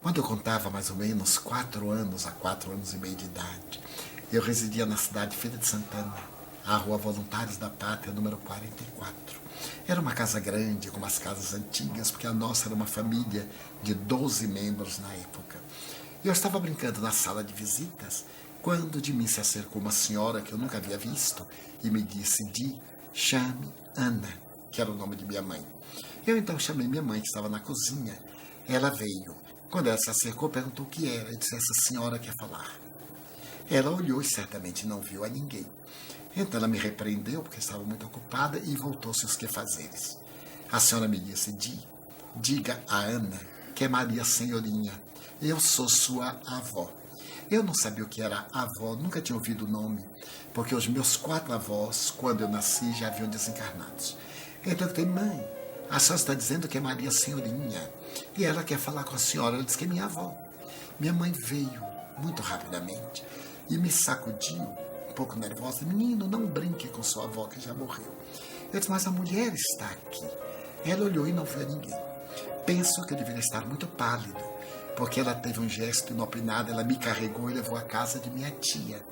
Quando eu contava mais ou menos 4 anos a 4 anos e meio de idade, eu residia na cidade de Feira de Santana, a Rua Voluntários da Pátria, número 44. Era uma casa grande, como as casas antigas, porque a nossa era uma família de 12 membros na época. Eu estava brincando na sala de visitas quando de mim se acercou uma senhora que eu nunca havia visto e me disse: chame Ana, que era o nome de minha mãe. Eu então chamei minha mãe, que estava na cozinha. Ela veio. Quando ela se acercou, perguntou o que era. Eu disse: essa senhora quer falar. Ela olhou e certamente não viu a ninguém. Então ela me repreendeu, porque estava muito ocupada, e voltou-se aos quefazeres. A senhora me disse: diga a Ana que é Maria Senhorinha. Eu sou sua avó. Eu não sabia o que era avó, nunca tinha ouvido o nome, porque os meus 4 avós, quando eu nasci, já haviam desencarnados. Então eu falei: mãe, a senhora está dizendo que é Maria Senhorinha, e ela quer falar com a senhora. Ela disse que é minha avó. Minha mãe veio muito rapidamente e me sacudiu, um pouco nervosa: menino, não brinque com sua avó que já morreu. Eu disse: mas a mulher está aqui. Ela olhou e não viu ninguém. Penso que eu deveria estar muito pálido, porque ela teve um gesto inopinado. Ela me carregou e levou à casa de minha tia,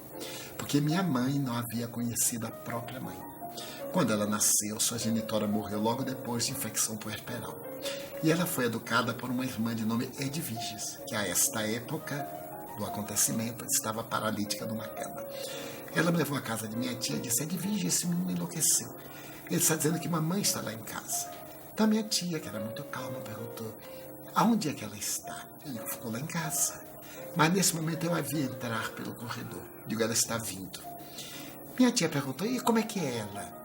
porque minha mãe não havia conhecido a própria mãe. Quando ela nasceu, sua genitora morreu logo depois de infecção puerperal. E ela foi educada por uma irmã de nome Edviges, que a esta época do acontecimento estava paralítica numa cama. Ela me levou à casa de minha tia e disse: Edviges, esse menino enlouqueceu. Ele está dizendo que mamãe está lá em casa. Então minha tia, que era muito calma, perguntou: aonde é que ela está? Ele ficou lá em casa. Mas nesse momento eu a vi entrar pelo corredor. Digo: ela está vindo. Minha tia perguntou: e como é que é ela?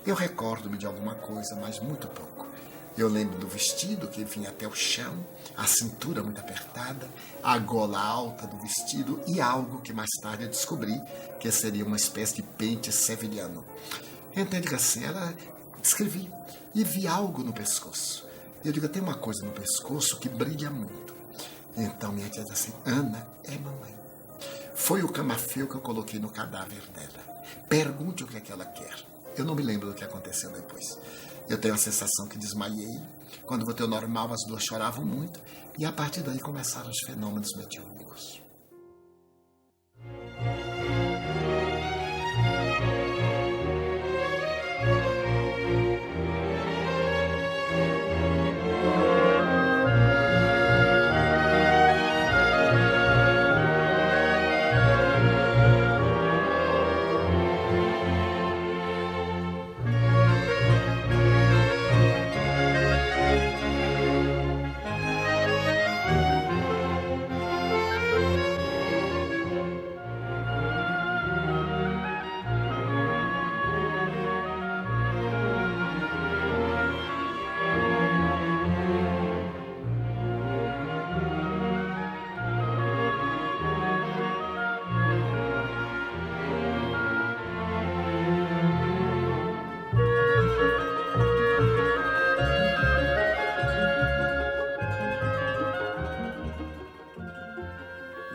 Eu recordo-me de alguma coisa, mas muito pouco. Eu lembro do vestido que vinha até o chão, a cintura muito apertada, a gola alta do vestido e algo que mais tarde eu descobri que seria uma espécie de pente sevilhano. Então eu digo assim: ela escrevi e vi algo no pescoço. Eu digo: tem uma coisa no pescoço que brilha muito. Então minha tia diz assim: Ana é mamãe. Foi o camafeu que eu coloquei no cadáver dela. Pergunte o que é que ela quer. Eu não me lembro do que aconteceu depois. Eu tenho a sensação que desmaiei. Quando voltei ao normal, as duas choravam muito. E a partir daí começaram os fenômenos mediúnicos.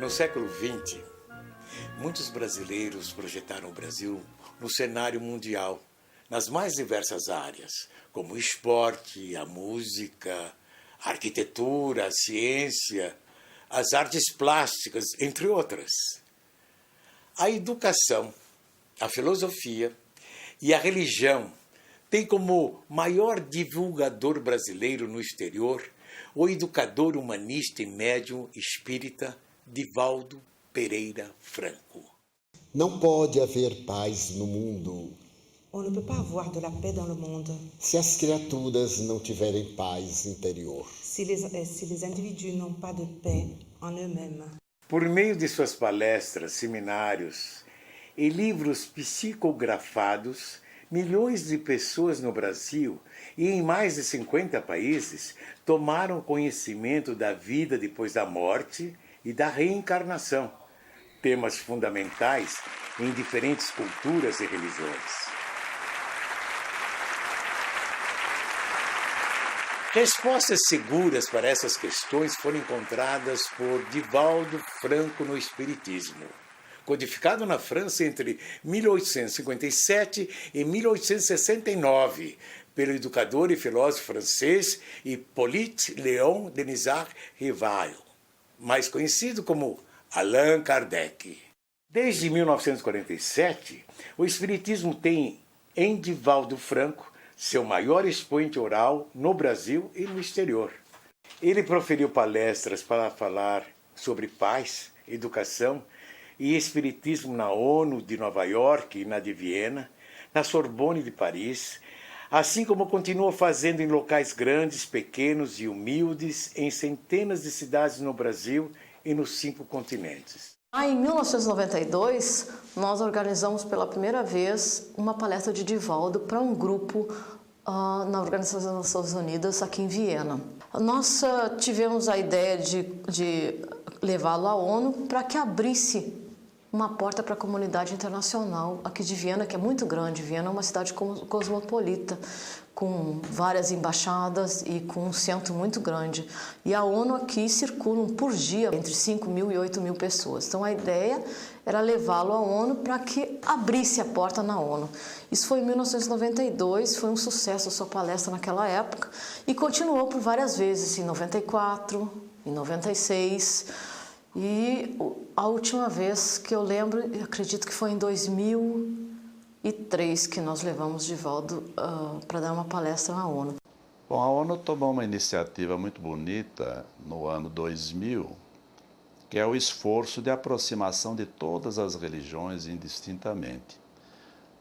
No século XX, muitos brasileiros projetaram o Brasil no cenário mundial, nas mais diversas áreas, como o esporte, a música, a arquitetura, a ciência, as artes plásticas, entre outras. A educação, a filosofia e a religião têm como maior divulgador brasileiro no exterior o educador humanista e médium espírita Divaldo Pereira Franco. Não pode haver paz no mundo On ne peut pas avoir de la paix dans le monde se as criaturas não tiverem paz interior. si les individus n'ont pas de paix en eux-mêmes. Por meio de suas palestras, seminários e livros psicografados, milhões de pessoas no Brasil e em mais de 50 países tomaram conhecimento da vida depois da morte e da reencarnação, temas fundamentais em diferentes culturas e religiões. Respostas seguras para essas questões foram encontradas por Divaldo Franco no Espiritismo, codificado na França entre 1857 e 1869, pelo educador e filósofo francês Hippolyte Léon Denisard Rivail. mais conhecido como Allan Kardec. Desde 1947, o Espiritismo tem em Divaldo Franco seu maior expoente oral no Brasil e no exterior. Ele proferiu palestras para falar sobre paz, educação e espiritismo na ONU de Nova York e na de Viena, na Sorbonne de Paris, assim como continua fazendo em locais grandes, pequenos e humildes em centenas de cidades no Brasil e nos 5 continentes. Em 1992, nós organizamos pela primeira vez uma palestra de Divaldo para um grupo na Organização das Nações Unidas aqui em Viena. Nós tivemos a ideia de levá-lo à ONU para que abrisse uma porta para a comunidade internacional aqui de Viena, que é muito grande. Viena é uma cidade cosmopolita, com várias embaixadas e com um centro muito grande. E a ONU aqui circulam por dia entre 5.000 e 8.000 pessoas. Então a ideia era levá-lo à ONU para que abrisse a porta na ONU. Isso foi em 1992, foi um sucesso a sua palestra naquela época e continuou por várias vezes, em 94, em 96... E a última vez que eu lembro, eu acredito que foi em 2003 que nós levamos Divaldo para dar uma palestra na ONU. Bom, a ONU tomou uma iniciativa muito bonita no ano 2000, que é o esforço de aproximação de todas as religiões indistintamente,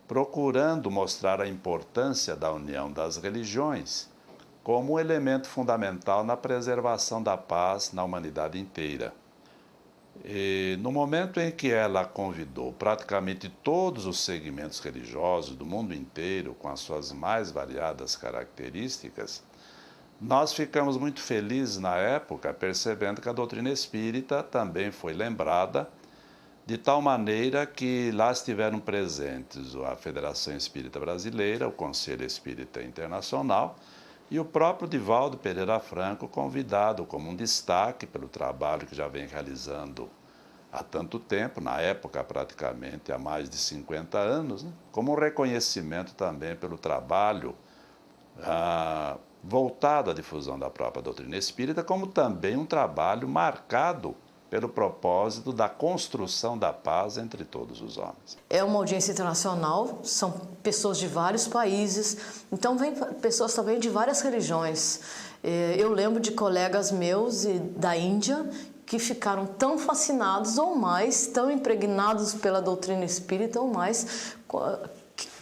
procurando mostrar a importância da união das religiões como um elemento fundamental na preservação da paz na humanidade inteira. E no momento em que ela convidou praticamente todos os segmentos religiosos do mundo inteiro, com as suas mais variadas características, nós ficamos muito felizes na época, percebendo que a doutrina espírita também foi lembrada, de tal maneira que lá estiveram presentes a Federação Espírita Brasileira, o Conselho Espírita Internacional, e o próprio Divaldo Pereira Franco, convidado como um destaque pelo trabalho que já vem realizando há tanto tempo, na época praticamente há mais de 50 anos, né? Como um reconhecimento também pelo trabalho voltado à difusão da própria doutrina espírita, como também um trabalho marcado pelo propósito da construção da paz entre todos os homens. É uma audiência internacional, são pessoas de vários países, então vem pessoas também de várias religiões. Eu lembro de colegas meus da Índia que ficaram tão fascinados ou mais, tão impregnados pela doutrina espírita ou mais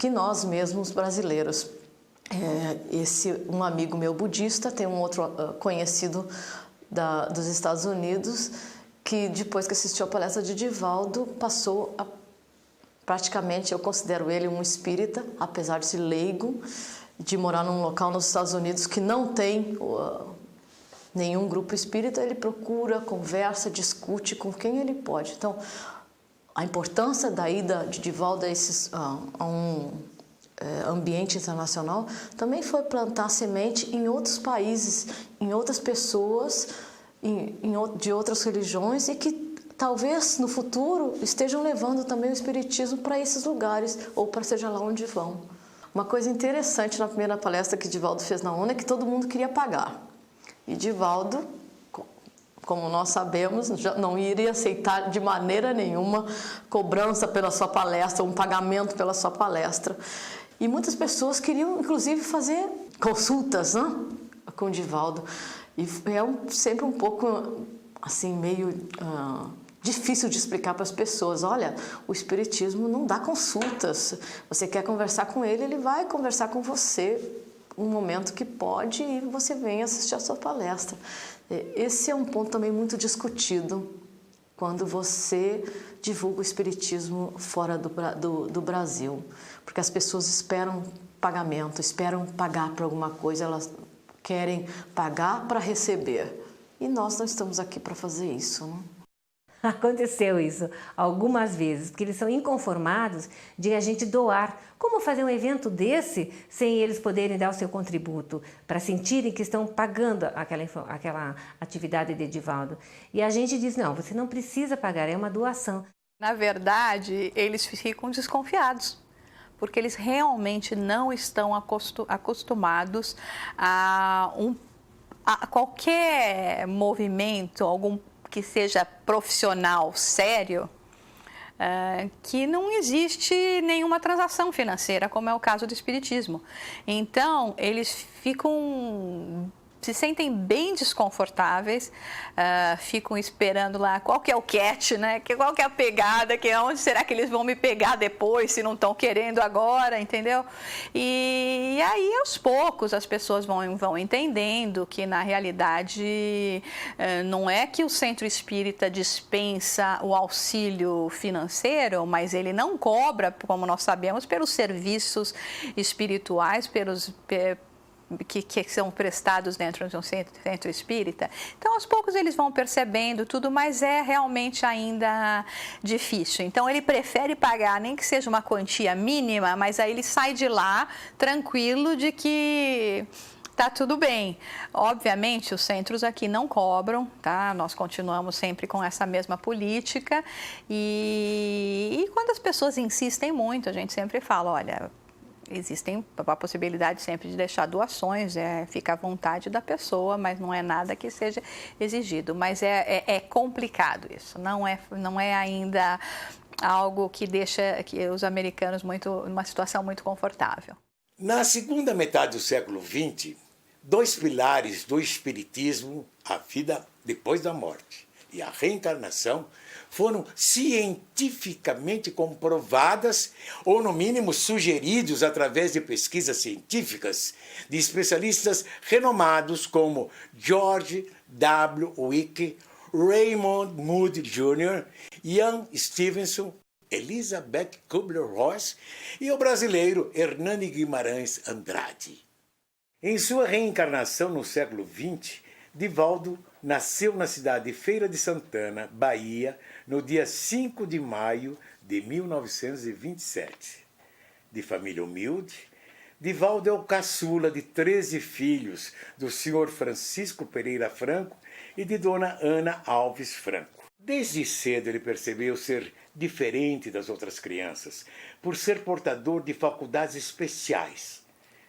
que nós mesmos brasileiros. Um amigo meu budista, tem um outro conhecido dos Estados Unidos, que depois que assistiu a palestra de Divaldo, passou a, praticamente, eu considero ele um espírita, apesar de ser leigo, de morar num local nos Estados Unidos que não tem nenhum grupo espírita, ele procura, conversa, discute com quem ele pode. Então, a importância da ida de Divaldo a um ambiente internacional também foi plantar semente em outros países, em outras pessoas, de outras religiões, e que talvez no futuro estejam levando também o espiritismo para esses lugares, ou para seja lá onde vão. Uma coisa interessante na primeira palestra que Divaldo fez na ONU é que todo mundo queria pagar. E Divaldo, como nós sabemos, não iria aceitar de maneira nenhuma cobrança pela sua palestra, um pagamento pela sua palestra. E muitas pessoas queriam, inclusive, fazer consultas, né, com Divaldo. E é sempre um pouco, assim, meio difícil de explicar para as pessoas. Olha, o espiritismo não dá consultas. Você quer conversar com ele, ele vai conversar com você um momento que pode e você vem assistir a sua palestra. Esse é um ponto também muito discutido quando você divulga o espiritismo fora do Brasil. Porque as pessoas esperam pagamento, esperam pagar por alguma coisa, elas querem pagar para receber. E nós não estamos aqui para fazer isso, né? Aconteceu isso algumas vezes, porque eles são inconformados de a gente doar. Como fazer um evento desse sem eles poderem dar o seu contributo, para sentirem que estão pagando aquela atividade de Divaldo? E a gente diz, não, você não precisa pagar, é uma doação. Na verdade, eles ficam desconfiados, porque eles realmente não estão acostumados a qualquer movimento, que seja profissional sério, que não existe nenhuma transação financeira, como é o caso do espiritismo. Então, eles se sentem bem desconfortáveis, ficam esperando lá qual que é o catch, né? Qual que é a pegada, onde será que eles vão me pegar depois, se não estão querendo agora, entendeu? E aí, aos poucos, as pessoas vão entendendo que, na realidade, não é que o centro espírita dispensa o auxílio financeiro, mas ele não cobra, como nós sabemos, pelos serviços espirituais, que são prestados dentro de um centro espírita. Então, aos poucos eles vão percebendo tudo, mas é realmente ainda difícil. Então, ele prefere pagar, nem que seja uma quantia mínima, mas aí ele sai de lá tranquilo de que tá tudo bem. Obviamente, os centros aqui não cobram, tá? Nós continuamos sempre com essa mesma política e quando as pessoas insistem muito, a gente sempre fala, olha, existem a possibilidade sempre de deixar doações, fica à vontade da pessoa, mas não é nada que seja exigido. Mas é complicado isso, não é ainda algo que deixa os americanos numa situação muito confortável. Na segunda metade do século XX, 2 pilares do espiritismo, a vida depois da morte e a reencarnação, foram cientificamente comprovadas, ou no mínimo sugeridos através de pesquisas científicas de especialistas renomados como George W. Wick, Raymond Moody Jr., Ian Stevenson, Elizabeth Kubler-Ross e o brasileiro Hernani Guimarães Andrade. Em sua reencarnação no século XX, Divaldo nasceu na cidade de Feira de Santana, Bahia, no dia 5 de maio de 1927. De família humilde, Divaldo é o caçula de 13 filhos do senhor Francisco Pereira Franco e de dona Ana Alves Franco. Desde cedo ele percebeu ser diferente das outras crianças, por ser portador de faculdades especiais.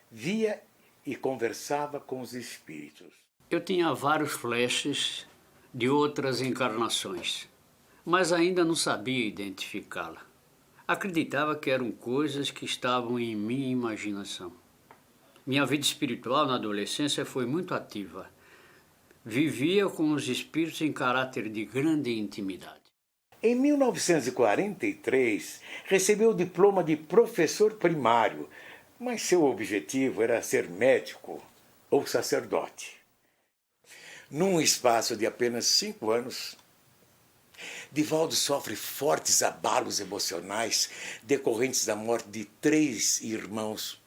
Via e conversava com os espíritos. Eu tinha vários flashes de outras encarnações, mas ainda não sabia identificá-la. Acreditava que eram coisas que estavam em minha imaginação. Minha vida espiritual na adolescência foi muito ativa. Vivia com os espíritos em caráter de grande intimidade. Em 1943, recebeu o diploma de professor primário, mas seu objetivo era ser médico ou sacerdote. Num espaço de apenas 5 anos, Divaldo sofre fortes abalos emocionais decorrentes da morte de 3 irmãos,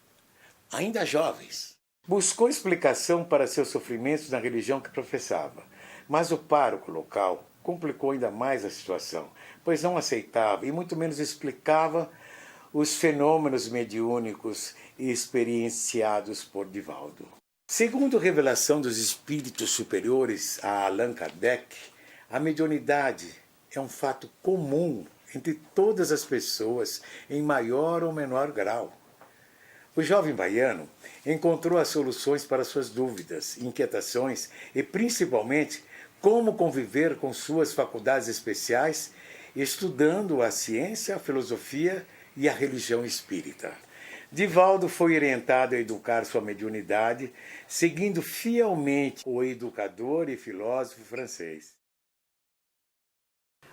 ainda jovens. Buscou explicação para seus sofrimentos na religião que professava, mas o pároco local complicou ainda mais a situação, pois não aceitava e muito menos explicava os fenômenos mediúnicos experienciados por Divaldo. Segundo revelação dos espíritos superiores a Allan Kardec, a mediunidade é um fato comum entre todas as pessoas em maior ou menor grau. O jovem baiano encontrou as soluções para suas dúvidas, inquietações e, principalmente, como conviver com suas faculdades especiais, estudando a ciência, a filosofia e a religião espírita. Divaldo foi orientado a educar sua mediunidade, seguindo fielmente o educador e filósofo francês.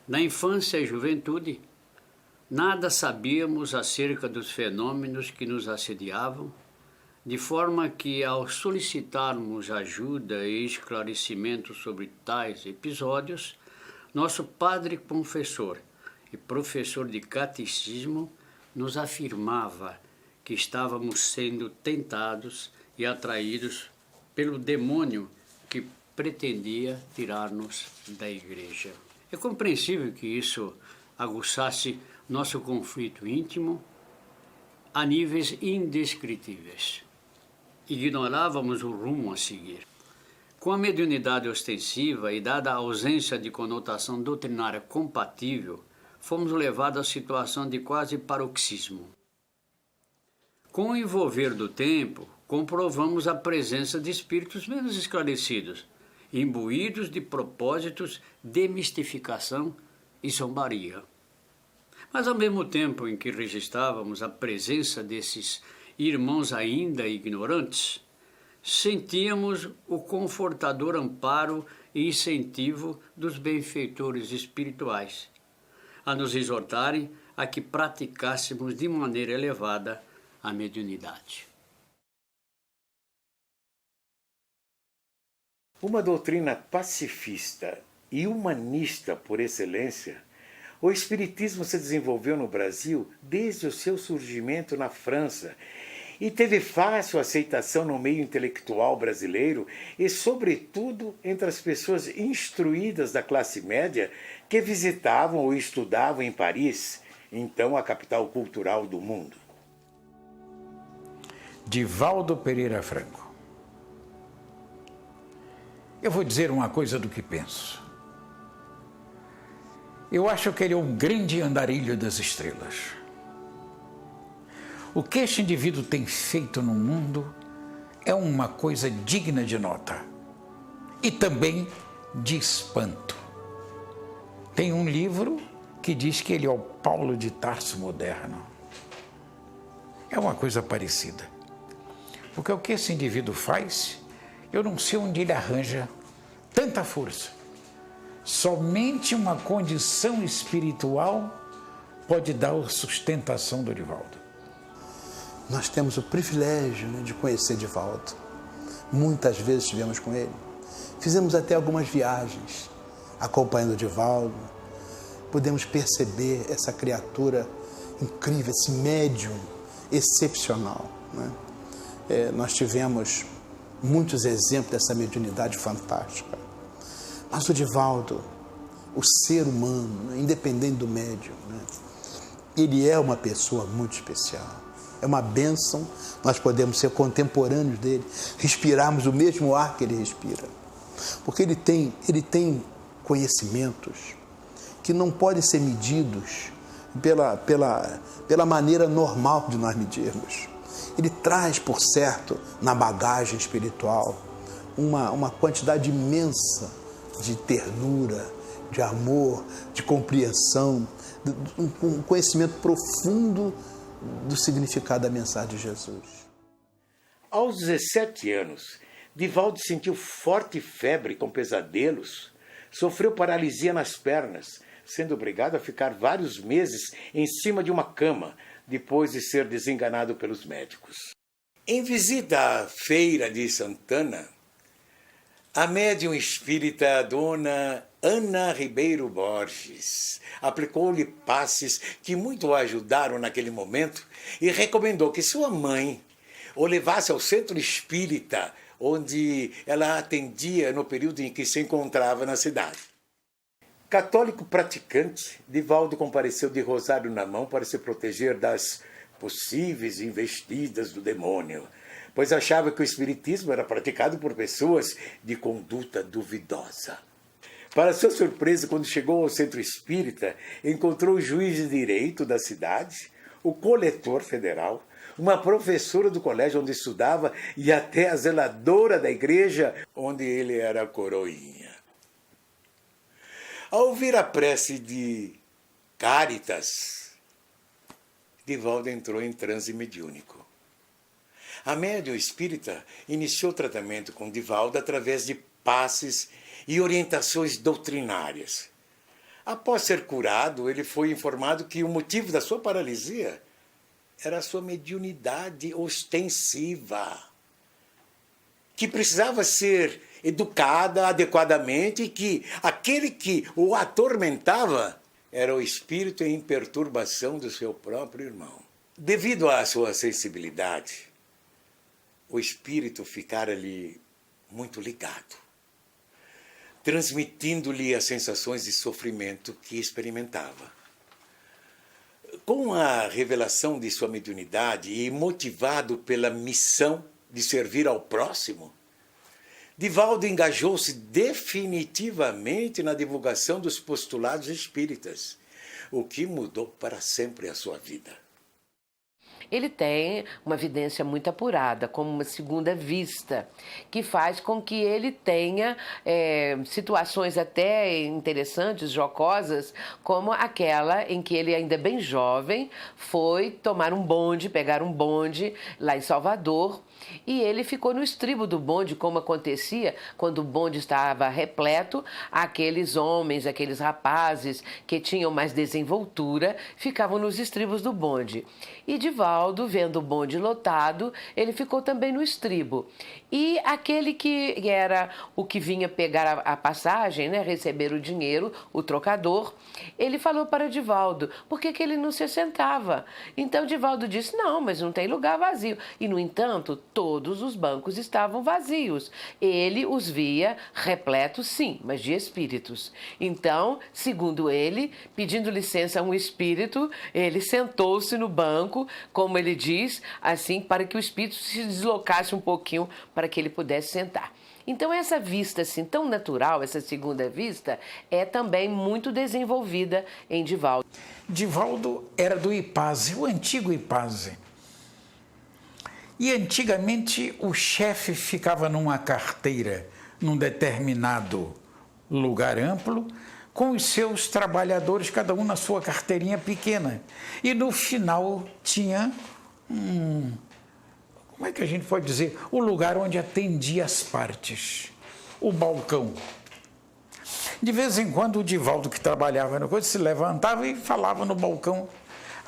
Na infância e juventude, nada sabíamos acerca dos fenômenos que nos assediavam, de forma que, ao solicitarmos ajuda e esclarecimento sobre tais episódios, nosso padre confessor e professor de catecismo nos afirmava que estávamos sendo tentados e atraídos pelo demônio que pretendia tirar-nos da igreja. É compreensível que isso aguçasse nosso conflito íntimo a níveis indescritíveis. Ignorávamos o rumo a seguir. Com a mediunidade ostensiva e dada a ausência de conotação doutrinária compatível, fomos levados à situação de quase paroxismo. Com o envolver do tempo, comprovamos a presença de espíritos menos esclarecidos imbuídos de propósitos de mistificação e zombaria. Mas ao mesmo tempo em que registrávamos a presença desses irmãos ainda ignorantes, sentíamos o confortador amparo e incentivo dos benfeitores espirituais, a nos exortarem a que praticássemos de maneira elevada a mediunidade. Uma doutrina pacifista e humanista por excelência, o Espiritismo se desenvolveu no Brasil desde o seu surgimento na França e teve fácil aceitação no meio intelectual brasileiro e, sobretudo, entre as pessoas instruídas da classe média que visitavam ou estudavam em Paris, então a capital cultural do mundo. Divaldo Pereira Franco. Eu vou dizer uma coisa do que penso. Eu acho que ele é um grande andarilho das estrelas. O que este indivíduo tem feito no mundo é uma coisa digna de nota e também de espanto. Tem um livro que diz que ele é o Paulo de Tarso moderno. É uma coisa parecida. Porque o que esse indivíduo faz, eu não sei onde ele arranja tanta força. Somente uma condição espiritual pode dar a sustentação do Divaldo. Nós temos o privilégio, de conhecer Divaldo. Muitas vezes estivemos com ele. Fizemos até algumas viagens acompanhando Divaldo. Podemos perceber essa criatura incrível, esse médium excepcional. Nós tivemos muitos exemplos dessa mediunidade fantástica. Mas o Divaldo, o ser humano, independente do médium, ele é uma pessoa muito especial. É uma bênção, nós podemos ser contemporâneos dele, respirarmos o mesmo ar que ele respira. Porque ele tem conhecimentos que não podem ser medidos pela maneira normal de nós medirmos. Ele traz, por certo, na bagagem espiritual, uma quantidade imensa de ternura, de amor, de compreensão, um conhecimento profundo do significado da mensagem de Jesus. Aos 17 anos, Divaldo sentiu forte febre com pesadelos, sofreu paralisia nas pernas, sendo obrigado a ficar vários meses em cima de uma cama, depois de ser desenganado pelos médicos. Em visita à Feira de Santana, a médium espírita Dona Ana Ribeiro Borges aplicou-lhe passes que muito a ajudaram naquele momento e recomendou que sua mãe o levasse ao centro espírita, onde ela atendia no período em que se encontrava na cidade. Católico praticante, Divaldo compareceu de rosário na mão para se proteger das possíveis investidas do demônio, pois achava que o espiritismo era praticado por pessoas de conduta duvidosa. Para sua surpresa, quando chegou ao centro espírita, encontrou o juiz de direito da cidade, o coletor federal, uma professora do colégio onde estudava e até a zeladora da igreja onde ele era coroinha. Ao ouvir a prece de Caritas, Divaldo entrou em transe mediúnico. A médium espírita iniciou o tratamento com Divaldo através de passes e orientações doutrinárias. Após ser curado, ele foi informado que o motivo da sua paralisia era a sua mediunidade ostensiva, que precisava ser educada adequadamente e que aquele que o atormentava era o espírito em perturbação do seu próprio irmão. Devido à sua sensibilidade, o espírito ficara-lhe muito ligado, transmitindo-lhe as sensações de sofrimento que experimentava. Com a revelação de sua mediunidade e motivado pela missão de servir ao próximo, Divaldo engajou-se definitivamente na divulgação dos postulados espíritas, o que mudou para sempre a sua vida. ele tem uma vidência muito apurada, como uma segunda vista, que faz com que ele tenha situações até interessantes, jocosas, como aquela em que ele, ainda bem jovem, foi tomar um bonde, pegar um bonde lá em Salvador, e ele ficou no estribo do bonde, como acontecia quando o bonde estava repleto, aqueles homens, aqueles rapazes que tinham mais desenvoltura, ficavam nos estribos do bonde. E Divaldo, vendo o bonde lotado, ele ficou também no estribo. E aquele que era o que vinha pegar a passagem, né, receber o dinheiro, o trocador, ele falou para Divaldo, por que ele não se sentava? Então Divaldo disse, não, mas não tem lugar vazio. E, no entanto, todos os bancos estavam vazios. Ele os via repletos, sim, mas de espíritos. Então, segundo ele, pedindo licença a um espírito, ele sentou-se no banco, como ele diz, assim, para que o espírito se deslocasse um pouquinho para que ele pudesse sentar. Então, essa vista assim tão natural, essa segunda vista, é também muito desenvolvida em Divaldo. Divaldo era do Ipase, o antigo Ipase. E antigamente o chefe ficava numa carteira, num determinado lugar amplo, com os seus trabalhadores, cada um na sua carteirinha pequena. E no final tinha como é que a gente pode dizer? O lugar onde atendia as partes, o balcão. De vez em quando o Divaldo, que trabalhava na coisa, se levantava e falava no balcão.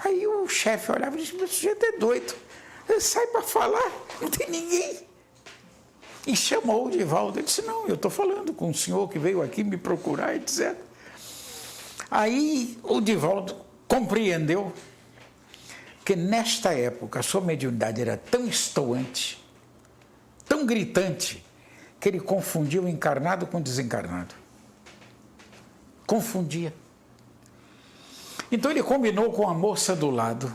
Aí o chefe olhava e disse, esse sujeito é doido, ele sai para falar, não tem ninguém. E chamou o Divaldo, ele disse, não, eu estou falando com o senhor que veio aqui me procurar, etc. Aí o Divaldo compreendeu que nesta época a sua mediunidade era tão estoante, tão gritante, que ele confundia o encarnado com o desencarnado. Confundia. Então ele combinou com a moça do lado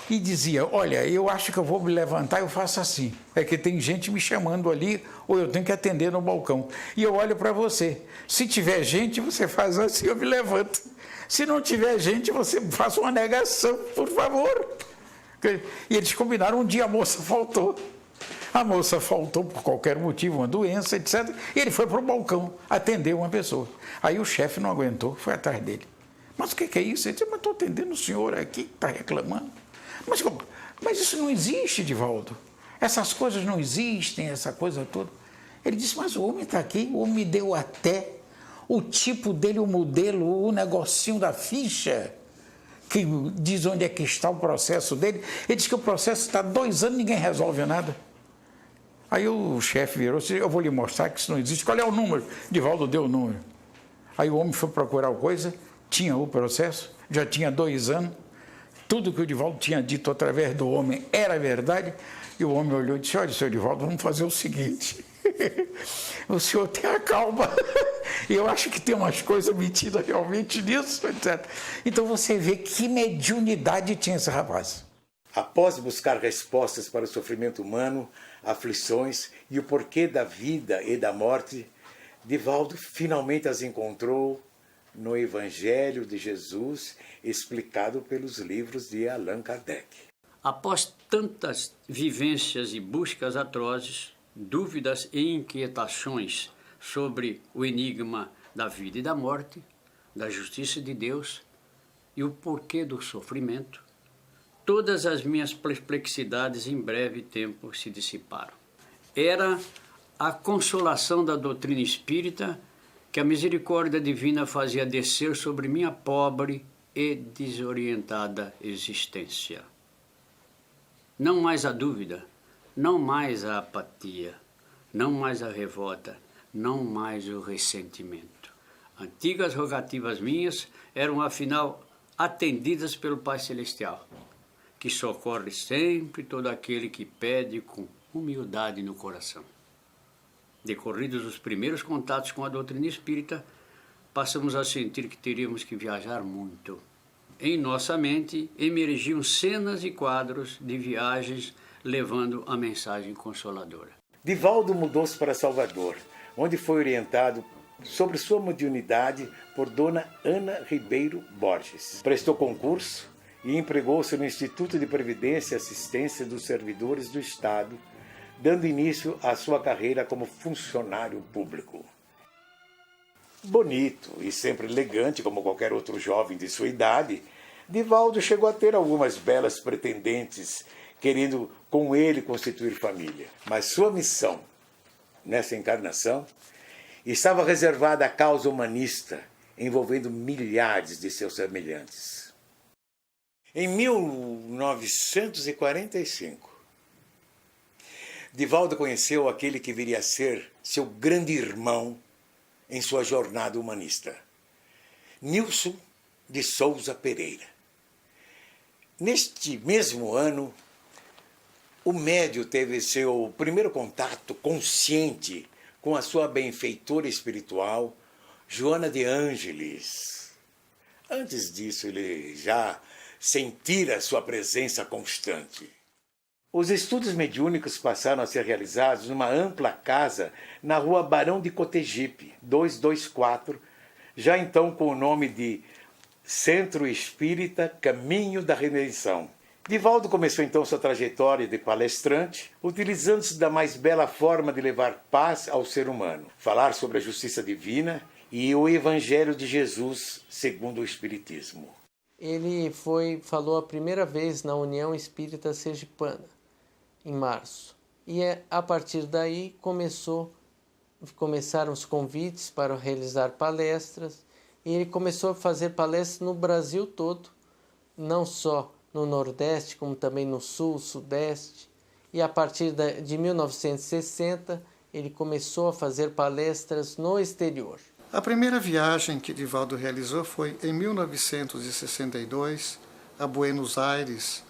e dizia, olha, eu acho que eu vou me levantar, eu faço assim, é que tem gente me chamando ali, ou eu tenho que atender no balcão. E eu olho para você, se tiver gente, você faz assim, eu me levanto. Se não tiver gente, você faça uma negação, por favor. E eles combinaram, um dia a moça faltou. A moça faltou por qualquer motivo, uma doença, etc. E ele foi para o balcão atender uma pessoa. Aí o chefe não aguentou, foi atrás dele. Mas o que é isso? Ele disse, mas estou atendendo o senhor aqui que está reclamando. Mas isso não existe, Divaldo. Essas coisas não existem, essa coisa toda. Ele disse, mas o homem está aqui, o homem me deu até o tipo dele, o modelo, o negocinho da ficha, que diz onde é que está o processo dele. Ele disse que o processo está 2 anos e ninguém resolve nada. Aí o chefe virou e disse, eu vou lhe mostrar que isso não existe. Qual é o número? Divaldo deu o número. Aí o homem foi procurar a coisa, tinha o processo, já tinha 2 anos. Tudo que o Divaldo tinha dito através do homem era verdade. E o homem olhou e disse, olha, senhor Divaldo, vamos fazer o seguinte. O senhor tenha calma. Eu acho que tem umas coisas metidas realmente nisso, etc. Então você vê que mediunidade tinha esse rapaz. Após buscar respostas para o sofrimento humano, aflições e o porquê da vida e da morte, Divaldo finalmente as encontrou no Evangelho de Jesus, explicado pelos livros de Allan Kardec. Após tantas vivências e buscas atrozes, dúvidas e inquietações sobre o enigma da vida e da morte, da justiça de Deus e o porquê do sofrimento, todas as minhas perplexidades em breve tempo se dissiparam. Era a consolação da doutrina espírita que a misericórdia divina fazia descer sobre minha pobre e desorientada existência. Não mais a dúvida, não mais a apatia, não mais a revolta, não mais o ressentimento. Antigas rogativas minhas eram, afinal, atendidas pelo Pai Celestial, que socorre sempre todo aquele que pede com humildade no coração. Decorridos os primeiros contatos com a doutrina espírita, passamos a sentir que teríamos que viajar muito. Em nossa mente emergiam cenas e quadros de viagens levando a mensagem consoladora. Divaldo mudou-se para Salvador, onde foi orientado sobre sua mediunidade por Dona Ana Ribeiro Borges. Prestou concurso e empregou-se no Instituto de Previdência e Assistência dos Servidores do Estado, dando início à sua carreira como funcionário público. Bonito e sempre elegante como qualquer outro jovem de sua idade, Divaldo chegou a ter algumas belas pretendentes, querendo com ele constituir família. Mas sua missão, nessa encarnação, estava reservada à causa humanista, envolvendo milhares de seus semelhantes. Em 1945, Divaldo conheceu aquele que viria a ser seu grande irmão em sua jornada humanista, Nilson de Souza Pereira. Neste mesmo ano, o médio teve seu primeiro contato consciente com a sua benfeitora espiritual, Joana de Ângeles. Antes disso, ele já sentira sua presença constante. Os estudos mediúnicos passaram a ser realizados numa ampla casa na rua Barão de Cotegipe, 224, já então com o nome de Centro Espírita Caminho da Redenção. Divaldo começou então sua trajetória de palestrante, utilizando-se da mais bela forma de levar paz ao ser humano, falar sobre a justiça divina e o Evangelho de Jesus segundo o Espiritismo. Ele falou a primeira vez na União Espírita Sergipana, em março. E a partir daí começaram os convites para realizar palestras, e ele começou a fazer palestras no Brasil todo, não só no Nordeste, como também no Sul, Sudeste. E a partir de 1960, ele começou a fazer palestras no exterior. A primeira viagem que Divaldo realizou foi em 1962, a Buenos Aires,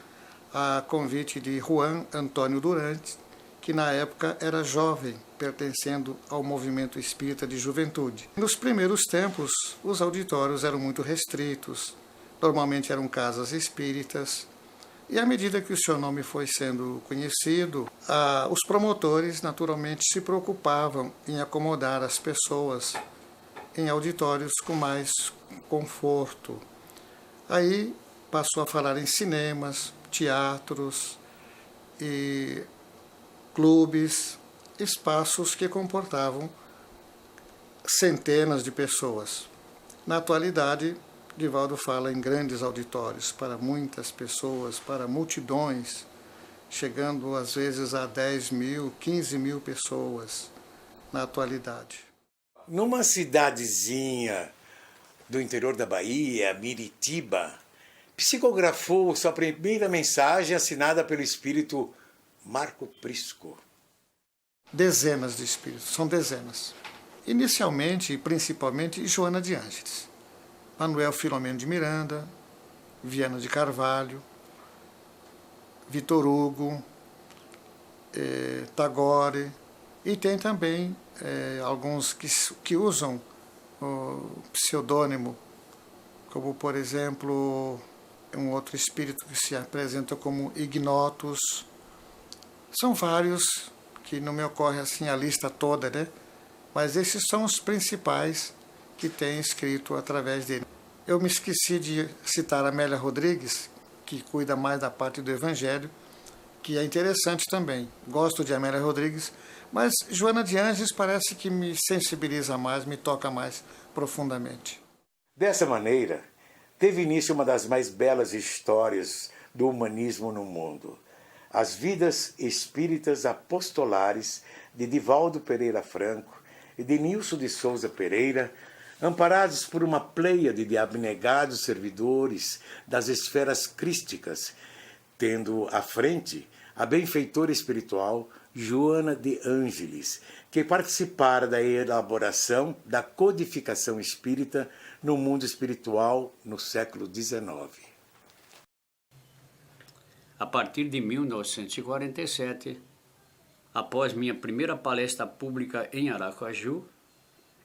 a convite de Juan Antônio Durante, que na época era jovem, pertencendo ao movimento espírita de juventude. Nos primeiros tempos, os auditórios eram muito restritos, normalmente eram casas espíritas, e à medida que o seu nome foi sendo conhecido, os promotores naturalmente se preocupavam em acomodar as pessoas em auditórios com mais conforto. Aí passou a falar em cinemas, teatros e clubes, espaços que comportavam centenas de pessoas. Na atualidade, Divaldo fala em grandes auditórios para muitas pessoas, para multidões, chegando às vezes a 10 mil, 15 mil pessoas na atualidade. Numa cidadezinha do interior da Bahia, Miritiba, psicografou sua primeira mensagem assinada pelo espírito Marco Prisco. Dezenas de espíritos, são dezenas. Inicialmente e principalmente Joana de Ângeles, Manuel Filomeno de Miranda, Viana de Carvalho, Vitor Hugo, Tagore, e tem também alguns que usam o pseudônimo, como, por exemplo, um outro espírito que se apresenta como Ignotus. São vários, que não me ocorre assim a lista toda, né? Mas esses são os principais que tem escrito através dele. Eu me esqueci de citar a Amélia Rodrigues, que cuida mais da parte do Evangelho, que é interessante também. Gosto de Amélia Rodrigues, mas Joana de Ângeles parece que me sensibiliza mais, me toca mais profundamente. Dessa maneira, teve início uma das mais belas histórias do humanismo no mundo, as vidas espíritas apostolares de Divaldo Pereira Franco e de Nilson de Souza Pereira, amparados por uma pleiade de abnegados servidores das esferas crísticas, tendo à frente a benfeitora espiritual Joana de Ângeles, que participara da elaboração da codificação espírita no mundo espiritual no século XIX. A partir de 1947, após minha primeira palestra pública em Aracaju,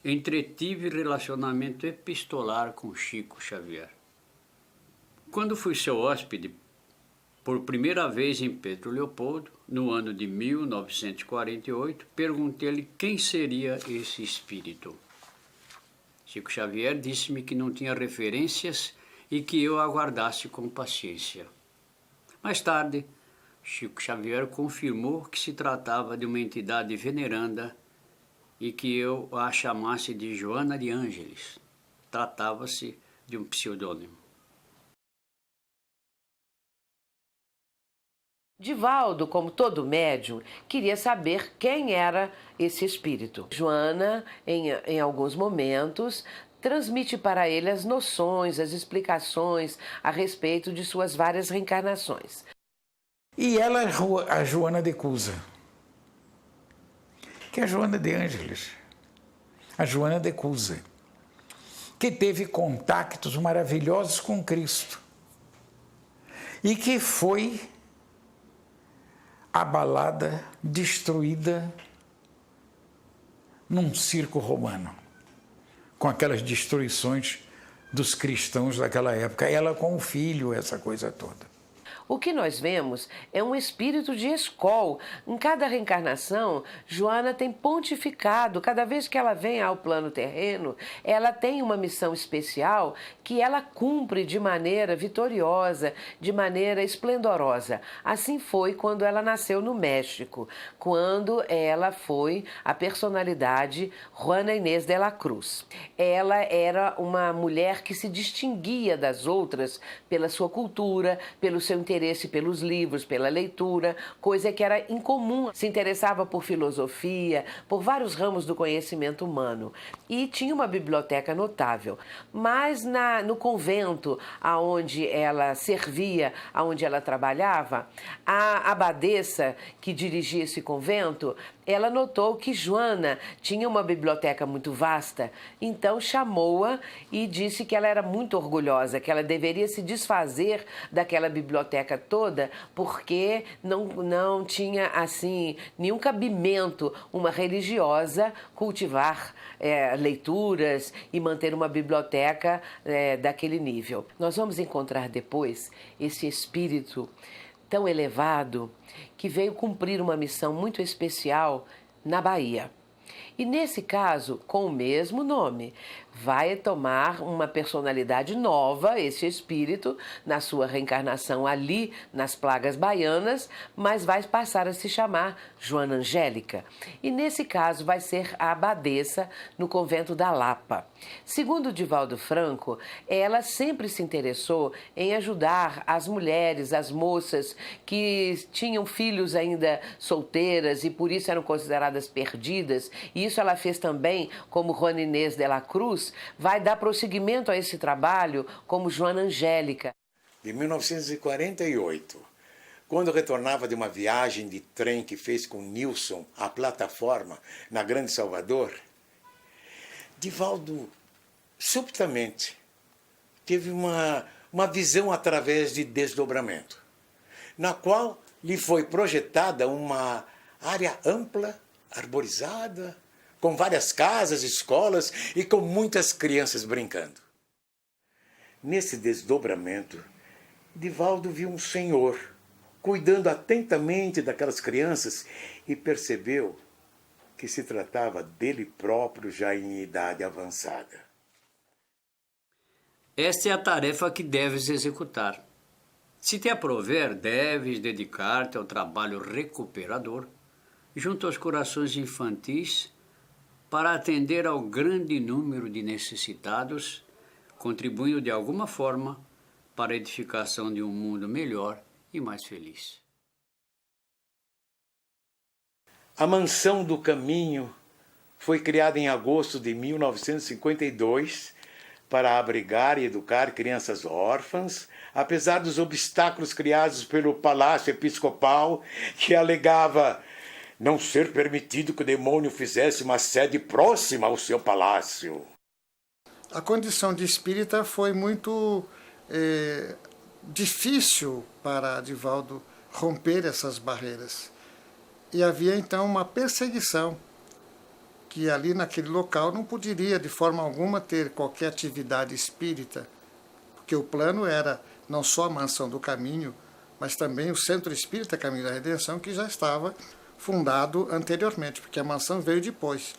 entretive relacionamento epistolar com Chico Xavier. Quando fui seu hóspede por primeira vez em Pedro Leopoldo, no ano de 1948, perguntei-lhe quem seria esse espírito. Chico Xavier disse-me que não tinha referências e que eu aguardasse com paciência. Mais tarde, Chico Xavier confirmou que se tratava de uma entidade veneranda e que eu a chamasse de Joana de Ângeles. Tratava-se de um pseudônimo. Divaldo, como todo médium, queria saber quem era esse espírito. Joana, em alguns momentos, transmite para ele as noções, as explicações a respeito de suas várias reencarnações. E ela, a Joana de Cusa, que é a Joana de Ângeles, a Joana de Cusa, que teve contactos maravilhosos com Cristo e que foi abalada, destruída num circo romano, com aquelas destruições dos cristãos daquela época. Ela com o filho, essa coisa toda. O que nós vemos é um espírito de escol. Em cada reencarnação, Joana tem pontificado. Cada vez que ela vem ao plano terreno, ela tem uma missão especial que ela cumpre de maneira vitoriosa, de maneira esplendorosa. Assim foi quando ela nasceu no México, quando ela foi a personalidade Juana Inés de la Cruz. Ela era uma mulher que se distinguia das outras pela sua cultura, pelo seu interesse pelos livros, pela leitura, coisa que era incomum. Se interessava por filosofia, por vários ramos do conhecimento humano. E tinha uma biblioteca notável. Mas no convento onde ela servia, onde ela trabalhava, a abadesa que dirigia esse convento, ela notou que Joana tinha uma biblioteca muito vasta, então chamou-a e disse que ela era muito orgulhosa, que ela deveria se desfazer daquela biblioteca toda, porque não tinha, assim, nenhum cabimento uma religiosa cultivar leituras e manter uma biblioteca daquele nível. Nós vamos encontrar depois esse espírito tão elevado que veio cumprir uma missão muito especial na Bahia. E nesse caso, com o mesmo nome, vai tomar uma personalidade nova, esse espírito, na sua reencarnação ali nas Plagas Baianas, mas vai passar a se chamar Joana Angélica. E nesse caso vai ser a abadesa no convento da Lapa. Segundo Divaldo Franco, ela sempre se interessou em ajudar as mulheres, as moças que tinham filhos ainda solteiras e por isso eram consideradas perdidas. E isso ela fez também como Juana Inés de la Cruz, vai dar prosseguimento a esse trabalho como Joana Angélica. De 1948, quando retornava de uma viagem de trem que fez com Nilson à plataforma na Grande Salvador, Divaldo subitamente teve uma visão através de desdobramento, na qual lhe foi projetada uma área ampla, arborizada, com várias casas, escolas e com muitas crianças brincando. Nesse desdobramento, Divaldo viu um senhor cuidando atentamente daquelas crianças e percebeu que se tratava dele próprio já em idade avançada. Esta é a tarefa que deves executar. Se te aprover, deves dedicar-te ao trabalho recuperador junto aos corações infantis para atender ao grande número de necessitados, contribuindo de alguma forma para a edificação de um mundo melhor e mais feliz. A Mansão do Caminho foi criada em agosto de 1952 para abrigar e educar crianças órfãs, apesar dos obstáculos criados pelo Palácio Episcopal, que alegava não ser permitido que o demônio fizesse uma sede próxima ao seu palácio. A condição de espírita foi muito difícil para Divaldo romper essas barreiras. E havia então uma perseguição, que ali naquele local não poderia de forma alguma ter qualquer atividade espírita, porque o plano era não só a Mansão do Caminho, mas também o Centro Espírita Caminho da Redenção, que já estava fundado anteriormente, porque a mansão veio depois.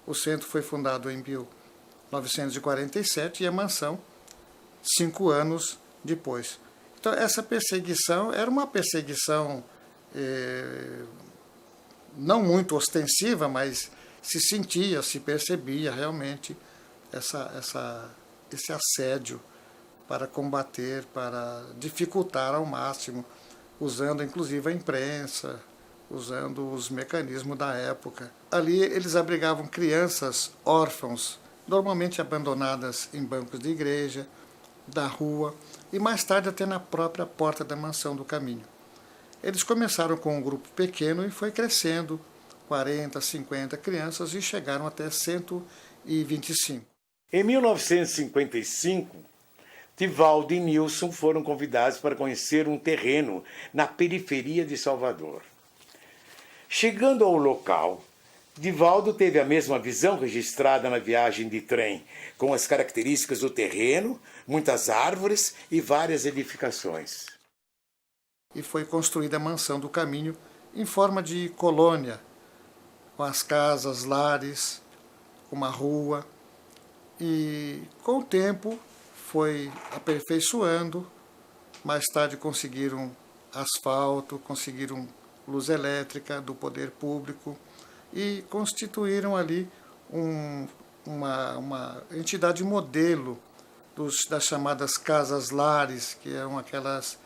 O centro foi fundado em 1947 e a mansão 5 anos depois. Então, essa perseguição era uma perseguição não muito ostensiva, mas se sentia, se percebia realmente esse assédio para combater, para dificultar ao máximo, usando inclusive a imprensa, usando os mecanismos da época. Ali eles abrigavam crianças órfãos, normalmente abandonadas em bancos de igreja, da rua, e mais tarde até na própria porta da Mansão do Caminho. Eles começaram com um grupo pequeno e foi crescendo, 40, 50 crianças, e chegaram até 125. Em 1955, Divaldo e Nilson foram convidados para conhecer um terreno na periferia de Salvador. Chegando ao local, Divaldo teve a mesma visão registrada na viagem de trem, com as características do terreno, muitas árvores e várias edificações. E foi construída a Mansão do Caminho em forma de colônia, com as casas, lares, uma rua. E com o tempo foi aperfeiçoando, mais tarde conseguiram asfalto, conseguiram luz elétrica do poder público e constituíram ali uma entidade modelo das chamadas casas-lares, que eram aquelas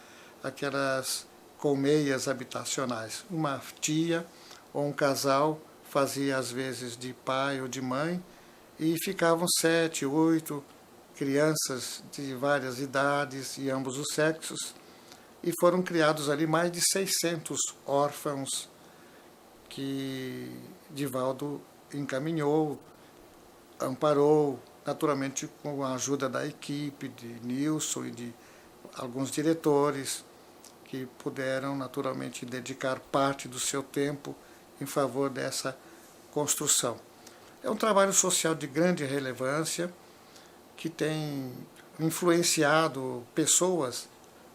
colmeias habitacionais. Uma tia ou um casal fazia às vezes de pai ou de mãe e ficavam 7, 8 crianças de várias idades e ambos os sexos, e foram criados ali mais de 600 órfãos que Divaldo encaminhou, amparou, naturalmente com a ajuda da equipe, de Nilson e de alguns diretores, que puderam naturalmente dedicar parte do seu tempo em favor dessa construção. É um trabalho social de grande relevância, que tem influenciado pessoas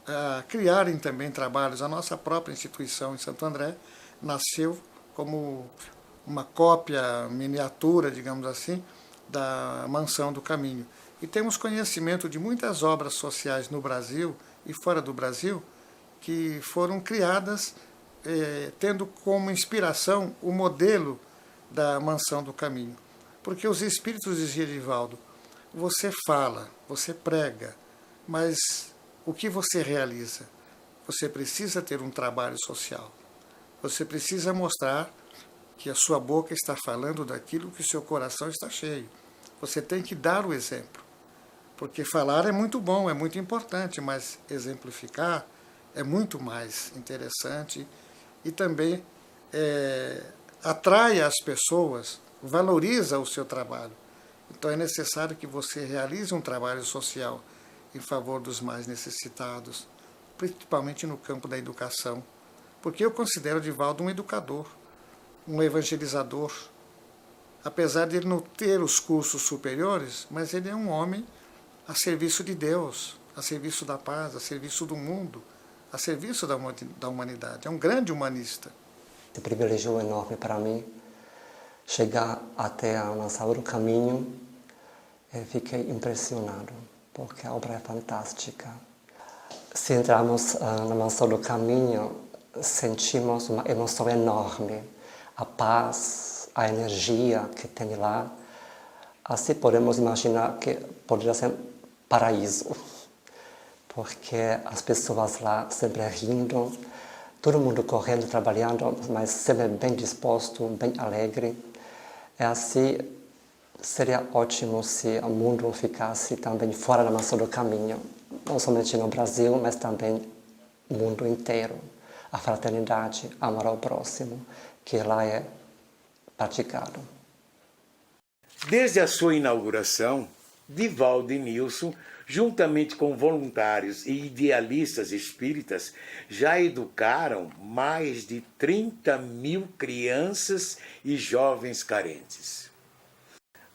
a criarem também trabalhos. A nossa própria instituição em Santo André nasceu como uma cópia miniatura, digamos assim, da Mansão do Caminho. E temos conhecimento de muitas obras sociais no Brasil e fora do Brasil que foram criadas tendo como inspiração o modelo da Mansão do Caminho. Porque os espíritos, dizia Divaldo, você fala, você prega, mas o que você realiza? Você precisa ter um trabalho social. Você precisa mostrar que a sua boca está falando daquilo que o seu coração está cheio. Você tem que dar o exemplo. Porque falar é muito bom, é muito importante, mas exemplificar é muito mais interessante e também atrai as pessoas, valoriza o seu trabalho. Então é necessário que você realize um trabalho social em favor dos mais necessitados, principalmente no campo da educação. Porque eu considero Divaldo um educador, um evangelizador. Apesar de ele não ter os cursos superiores, mas ele é um homem a serviço de Deus, a serviço da paz, a serviço do mundo, a serviço da humanidade. É um grande humanista. É um privilégio enorme para mim chegar até a Mansão do Caminho. Fiquei impressionado, porque a obra é fantástica. Se entramos na Mansão do Caminho, sentimos uma emoção enorme. A paz, a energia que tem lá. Assim podemos imaginar que poderia ser paraíso, porque as pessoas lá sempre rindo, todo mundo correndo, trabalhando, mas sempre bem disposto, bem alegre. É assim, seria ótimo se o mundo ficasse também fora da Mansão do Caminho, não somente no Brasil, mas também no mundo inteiro. A fraternidade, amor ao próximo, que lá é praticado. Desde a sua inauguração, Divaldo e Nilson, juntamente com voluntários e idealistas espíritas, já educaram mais de 30.000 crianças e jovens carentes.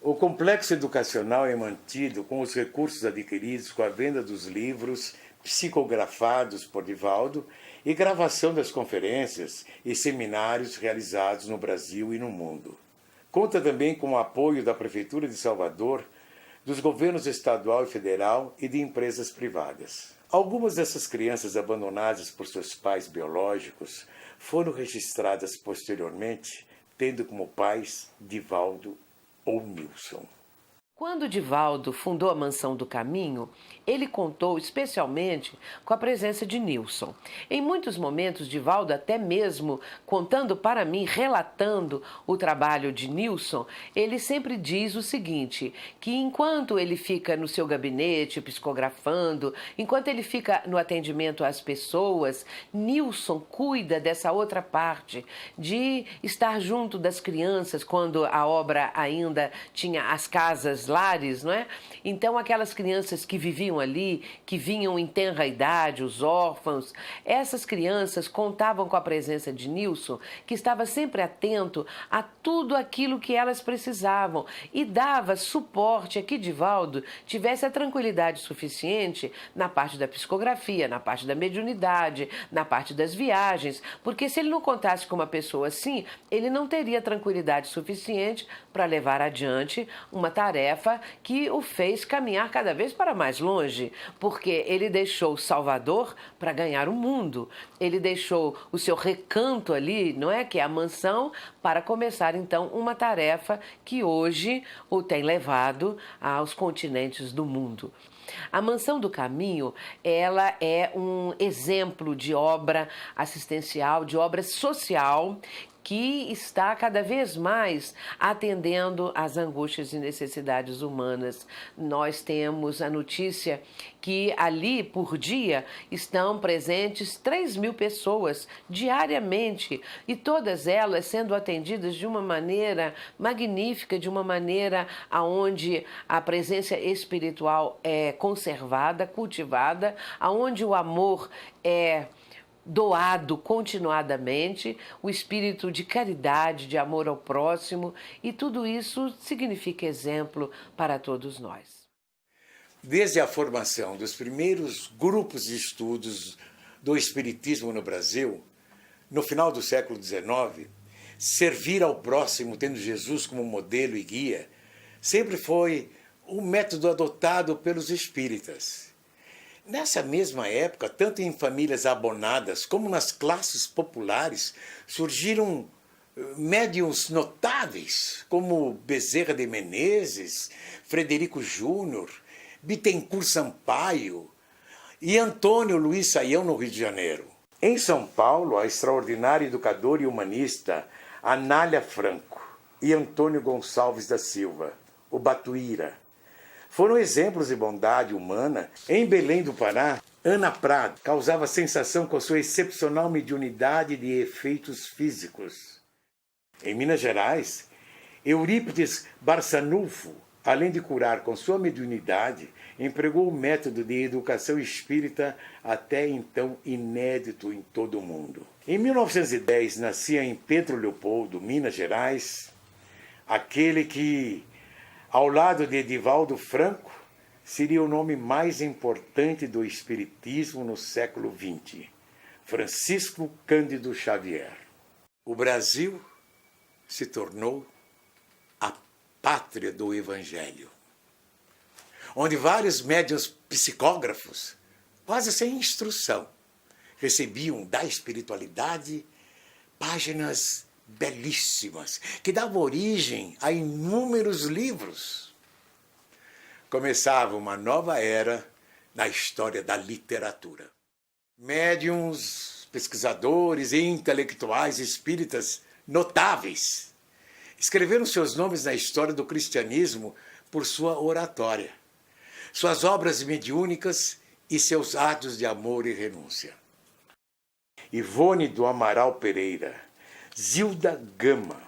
O complexo educacional é mantido com os recursos adquiridos com a venda dos livros psicografados por Divaldo e gravação das conferências e seminários realizados no Brasil e no mundo. Conta também com o apoio da Prefeitura de Salvador, dos governos estadual e federal e de empresas privadas. Algumas dessas crianças abandonadas por seus pais biológicos foram registradas posteriormente, tendo como pais Divaldo ou Nilson. Quando Divaldo fundou a Mansão do Caminho, ele contou especialmente com a presença de Nilson. Em muitos momentos, Divaldo, até mesmo contando para mim, relatando o trabalho de Nilson, ele sempre diz o seguinte, que enquanto ele fica no seu gabinete psicografando, enquanto ele fica no atendimento às pessoas, Nilson cuida dessa outra parte, de estar junto das crianças quando a obra ainda tinha as casas lares, não é? Então, aquelas crianças que viviam ali, que vinham em tenra idade, os órfãos, essas crianças contavam com a presença de Nilson, que estava sempre atento a tudo aquilo que elas precisavam e dava suporte a que Divaldo tivesse a tranquilidade suficiente na parte da psicografia, na parte da mediunidade, na parte das viagens, porque se ele não contasse com uma pessoa assim, ele não teria tranquilidade suficiente para levar adiante uma tarefa que o fez caminhar cada vez para mais longe, porque ele deixou Salvador para ganhar o mundo. Ele deixou o seu recanto ali, não é, que é a mansão, para começar então uma tarefa que hoje o tem levado aos continentes do mundo. A Mansão do Caminho, ela é um exemplo de obra assistencial, de obra social, que está cada vez mais atendendo às angústias e necessidades humanas. Nós temos a notícia que ali, por dia, estão presentes 3.000 pessoas diariamente, e todas elas sendo atendidas de uma maneira magnífica, de uma maneira onde a presença espiritual é conservada, cultivada, onde o amor é doado continuadamente, o espírito de caridade, de amor ao próximo, e tudo isso significa exemplo para todos nós. Desde a formação dos primeiros grupos de estudos do Espiritismo no Brasil, no final do século XIX, servir ao próximo, tendo Jesus como modelo e guia, sempre foi um método adotado pelos espíritas. Nessa mesma época, tanto em famílias abonadas como nas classes populares, surgiram médiuns notáveis, como Bezerra de Menezes, Frederico Júnior, Bittencourt Sampaio e Antônio Luiz Saião, no Rio de Janeiro. Em São Paulo, a extraordinária educadora e humanista Anália Franco e Antônio Gonçalves da Silva, o Batuíra, foram exemplos de bondade humana. Em Belém do Pará, Ana Prado causava sensação com sua excepcional mediunidade de efeitos físicos. Em Minas Gerais, Eurípides Barçanufo, além de curar com sua mediunidade, empregou o método de educação espírita até então inédito em todo o mundo. Em 1910, nascia em Pedro Leopoldo, Minas Gerais, aquele que, ao lado de Divaldo Franco, seria o nome mais importante do espiritismo no século XX, Francisco Cândido Xavier. O Brasil se tornou a pátria do Evangelho, onde vários médiuns psicógrafos, quase sem instrução, recebiam da espiritualidade páginas belíssimas, que davam origem a inúmeros livros. Começava uma nova era na história da literatura. Médiuns, pesquisadores e intelectuais espíritas notáveis escreveram seus nomes na história do cristianismo por sua oratória, suas obras mediúnicas e seus atos de amor e renúncia. Ivone do Amaral Pereira, Zilda Gama,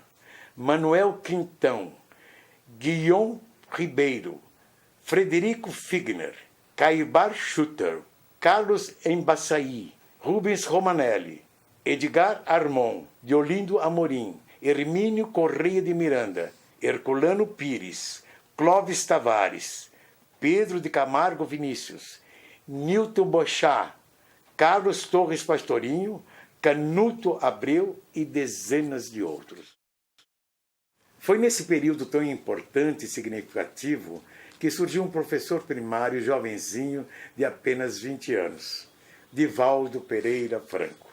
Manuel Quintão, Guilhom Ribeiro, Frederico Figner, Caibar Schutter, Carlos Embaçaí, Rubens Romanelli, Edgar Armon, Diolindo Amorim, Hermínio Correia de Miranda, Herculano Pires, Clóvis Tavares, Pedro de Camargo Vinícius, Newton Bochá, Carlos Torres Pastorinho, Canuto Abreu e dezenas de outros. Foi nesse período tão importante e significativo que surgiu um professor primário jovenzinho de apenas 20 anos, Divaldo Pereira Franco.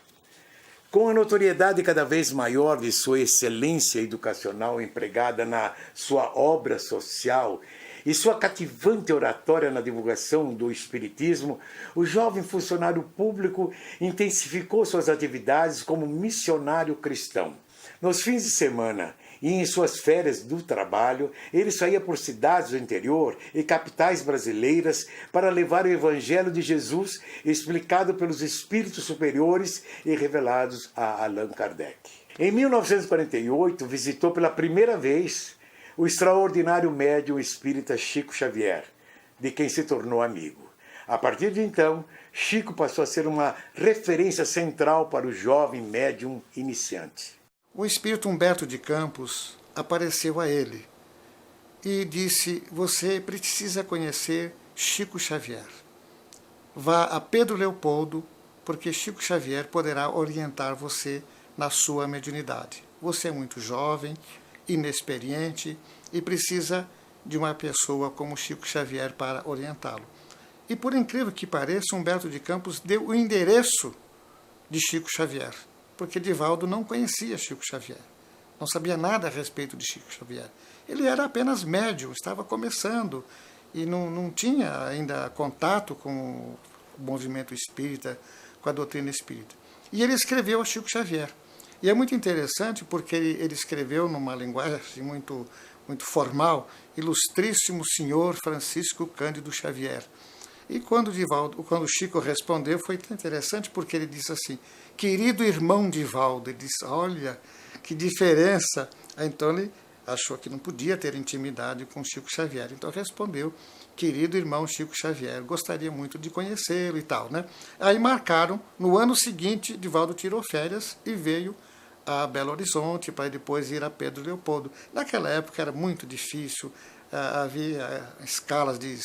Com a notoriedade cada vez maior de sua excelência educacional empregada na sua obra social e sua cativante oratória na divulgação do espiritismo, o jovem funcionário público intensificou suas atividades como missionário cristão. Nos fins de semana e em suas férias do trabalho, ele saía por cidades do interior e capitais brasileiras para levar o Evangelho de Jesus explicado pelos espíritos superiores e revelados a Allan Kardec. Em 1948, visitou pela primeira vez o extraordinário médium espírita Chico Xavier, de quem se tornou amigo. A partir de então, Chico passou a ser uma referência central para o jovem médium iniciante. O espírito Humberto de Campos apareceu a ele e disse: você precisa conhecer Chico Xavier. Vá a Pedro Leopoldo, porque Chico Xavier poderá orientar você na sua mediunidade. Você é muito jovem, inexperiente e precisa de uma pessoa como Chico Xavier para orientá-lo. E por incrível que pareça, Humberto de Campos deu o endereço de Chico Xavier, porque Divaldo não conhecia Chico Xavier, não sabia nada a respeito de Chico Xavier. Ele era apenas médium, estava começando e não tinha ainda contato com o movimento espírita, com a doutrina espírita. E ele escreveu a Chico Xavier. E é muito interessante porque ele escreveu numa linguagem muito formal: Ilustríssimo Senhor Francisco Cândido Xavier. E quando Chico respondeu, foi interessante porque ele disse assim: querido irmão Divaldo. Ele disse: olha, que diferença. Então ele achou que não podia ter intimidade com Chico Xavier. Então respondeu: querido irmão Chico Xavier, gostaria muito de conhecê-lo e tal, né? Aí marcaram, no ano seguinte, Divaldo tirou férias e veio a Belo Horizonte para depois ir a Pedro Leopoldo. Naquela época era muito difícil, havia escalas de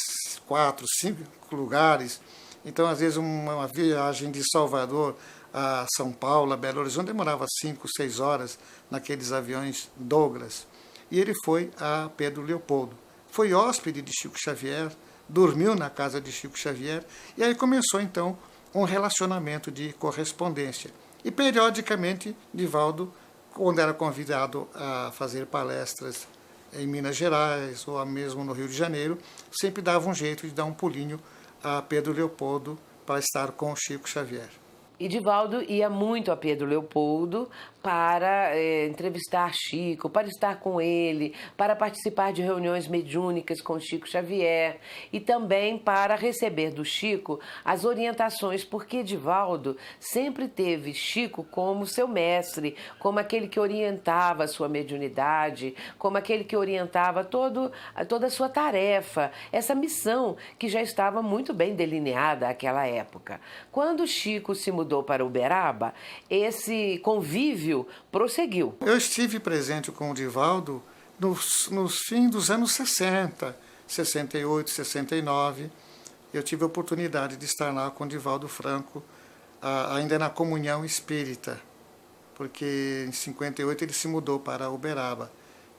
4, 5 lugares. Então, às vezes, uma viagem de Salvador a São Paulo, a Belo Horizonte, demorava 5, 6 horas naqueles aviões Douglas. E ele foi a Pedro Leopoldo. Foi hóspede de Chico Xavier, dormiu na casa de Chico Xavier, e aí começou, então, um relacionamento de correspondência. E, periodicamente, Divaldo, quando era convidado a fazer palestras em Minas Gerais ou mesmo no Rio de Janeiro, sempre dava um jeito de dar um pulinho a Pedro Leopoldo para estar com o Chico Xavier. E Divaldo ia muito a Pedro Leopoldo para entrevistar Chico, para estar com ele, para participar de reuniões mediúnicas com Chico Xavier e também para receber do Chico as orientações, porque Divaldo sempre teve Chico como seu mestre, como aquele que orientava a sua mediunidade, como aquele que orientava toda a sua tarefa, essa missão que já estava muito bem delineada naquela época. Quando Chico se mudou para Uberaba, esse convívio prosseguiu. Eu estive presente com o Divaldo nos fins dos anos 60, 68, 69. Eu tive a oportunidade de estar lá com o Divaldo Franco, ainda na Comunhão Espírita, porque em 58 ele se mudou para Uberaba.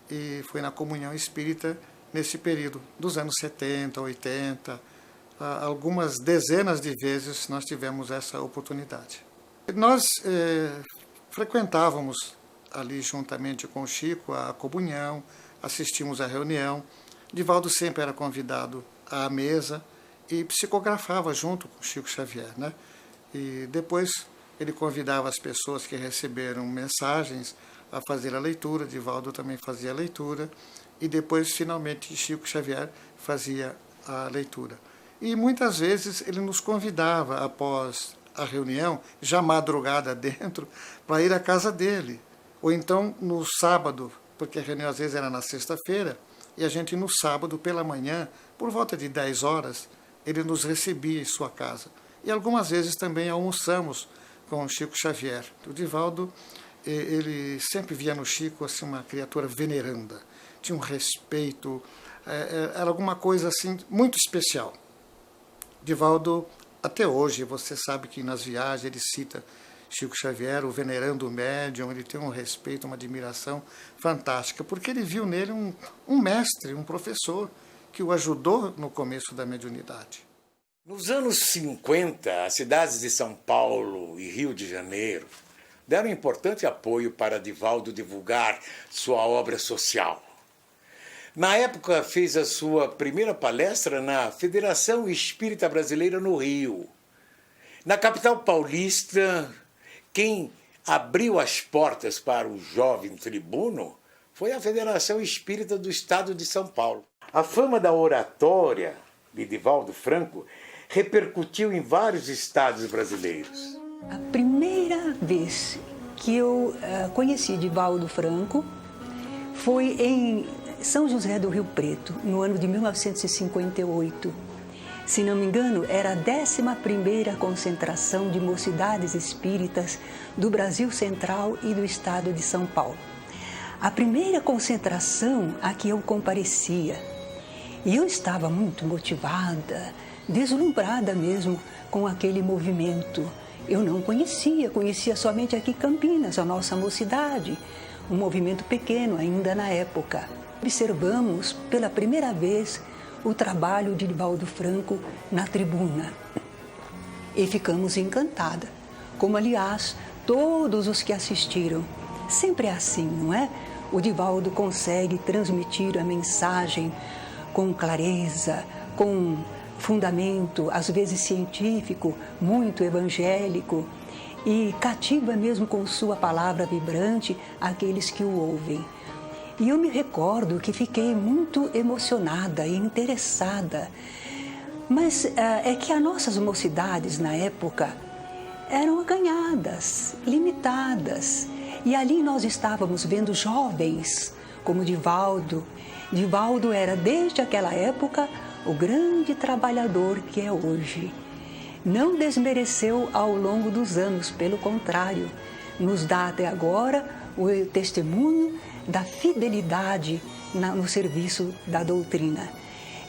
E foi na Comunhão Espírita nesse período dos anos 70, 80, algumas dezenas de vezes nós tivemos essa oportunidade. Nós frequentávamos ali juntamente com o Chico a comunhão, assistimos à reunião. Divaldo sempre era convidado à mesa e psicografava junto com o Chico Xavier, né? E depois ele convidava as pessoas que receberam mensagens a fazer a leitura, Divaldo também fazia a leitura, e depois, finalmente, Chico Xavier fazia a leitura. E muitas vezes ele nos convidava, após a reunião, já madrugada dentro, para ir à casa dele. Ou então no sábado, porque a reunião às vezes era na sexta-feira, e a gente no sábado pela manhã, por volta de 10 horas, ele nos recebia em sua casa. E algumas vezes também almoçamos com o Chico Xavier. O Divaldo, ele sempre via no Chico assim, uma criatura veneranda, tinha um respeito, era alguma coisa assim muito especial. Divaldo, até hoje, você sabe que nas viagens ele cita Chico Xavier, o venerando médium, ele tem um respeito, uma admiração fantástica, porque ele viu nele um mestre, um professor, que o ajudou no começo da mediunidade. Nos anos 50, as cidades de São Paulo e Rio de Janeiro deram importante apoio para Divaldo divulgar sua obra social. Na época, fez a sua primeira palestra na Federação Espírita Brasileira no Rio. Na capital paulista, quem abriu as portas para o jovem tribuno foi a Federação Espírita do Estado de São Paulo. A fama da oratória de Divaldo Franco repercutiu em vários estados brasileiros. A primeira vez que eu conheci Divaldo Franco foi em São José do Rio Preto, no ano de 1958. Se não me engano, era a 11ª concentração de mocidades espíritas do Brasil Central e do estado de São Paulo. A primeira concentração a que eu comparecia. E eu estava muito motivada, deslumbrada mesmo com aquele movimento. Eu não conhecia somente aqui Campinas, a nossa mocidade, um movimento pequeno ainda na época. Observamos pela primeira vez o trabalho de Divaldo Franco na tribuna e ficamos encantadas, como aliás todos os que assistiram. Sempre é assim, não é? O Divaldo consegue transmitir a mensagem com clareza, com fundamento, às vezes científico, muito evangélico, e cativa mesmo com sua palavra vibrante aqueles que o ouvem. E eu me recordo que fiquei muito emocionada e interessada. Mas é que as nossas mocidades na época eram acanhadas, limitadas. E ali nós estávamos vendo jovens como Divaldo. Divaldo era, desde aquela época, o grande trabalhador que é hoje. Não desmereceu ao longo dos anos, pelo contrário, nos dá até agora o testemunho da fidelidade no serviço da doutrina.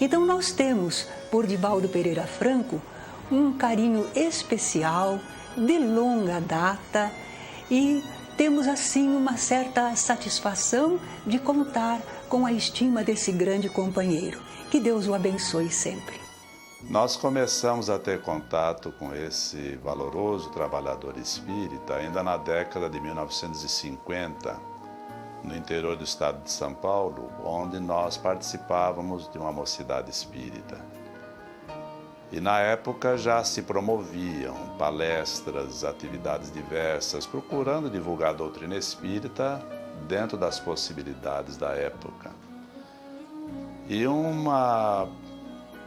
Então nós temos por Divaldo Pereira Franco um carinho especial, de longa data, e temos assim uma certa satisfação de contar com a estima desse grande companheiro. Que Deus o abençoe sempre. Nós começamos a ter contato com esse valoroso trabalhador espírita ainda na década de 1950, no interior do estado de São Paulo, onde nós participávamos de uma mocidade espírita. E na época já se promoviam palestras, atividades diversas, procurando divulgar a doutrina espírita dentro das possibilidades da época. E uma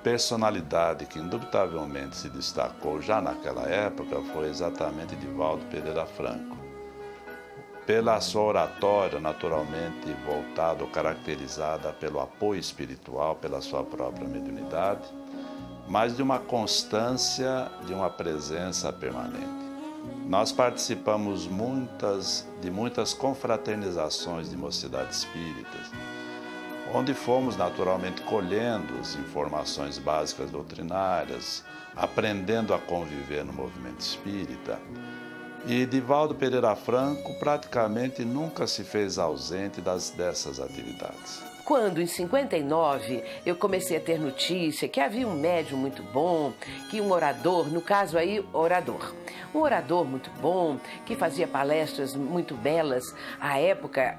personalidade que indubitavelmente se destacou já naquela época foi exatamente Divaldo Pereira Franco. Pela sua oratória, naturalmente voltada ou caracterizada pelo apoio espiritual, pela sua própria mediunidade, mas de uma constância, de uma presença permanente. Nós participamos de muitas confraternizações de mocidades espíritas, onde fomos naturalmente colhendo as informações básicas doutrinárias, aprendendo a conviver no movimento espírita. E Divaldo Pereira Franco praticamente nunca se fez ausente dessas atividades. Quando, em 59, eu comecei a ter notícia que havia um médium muito bom, que um orador, no caso aí, um orador muito bom, que fazia palestras muito belas, à época,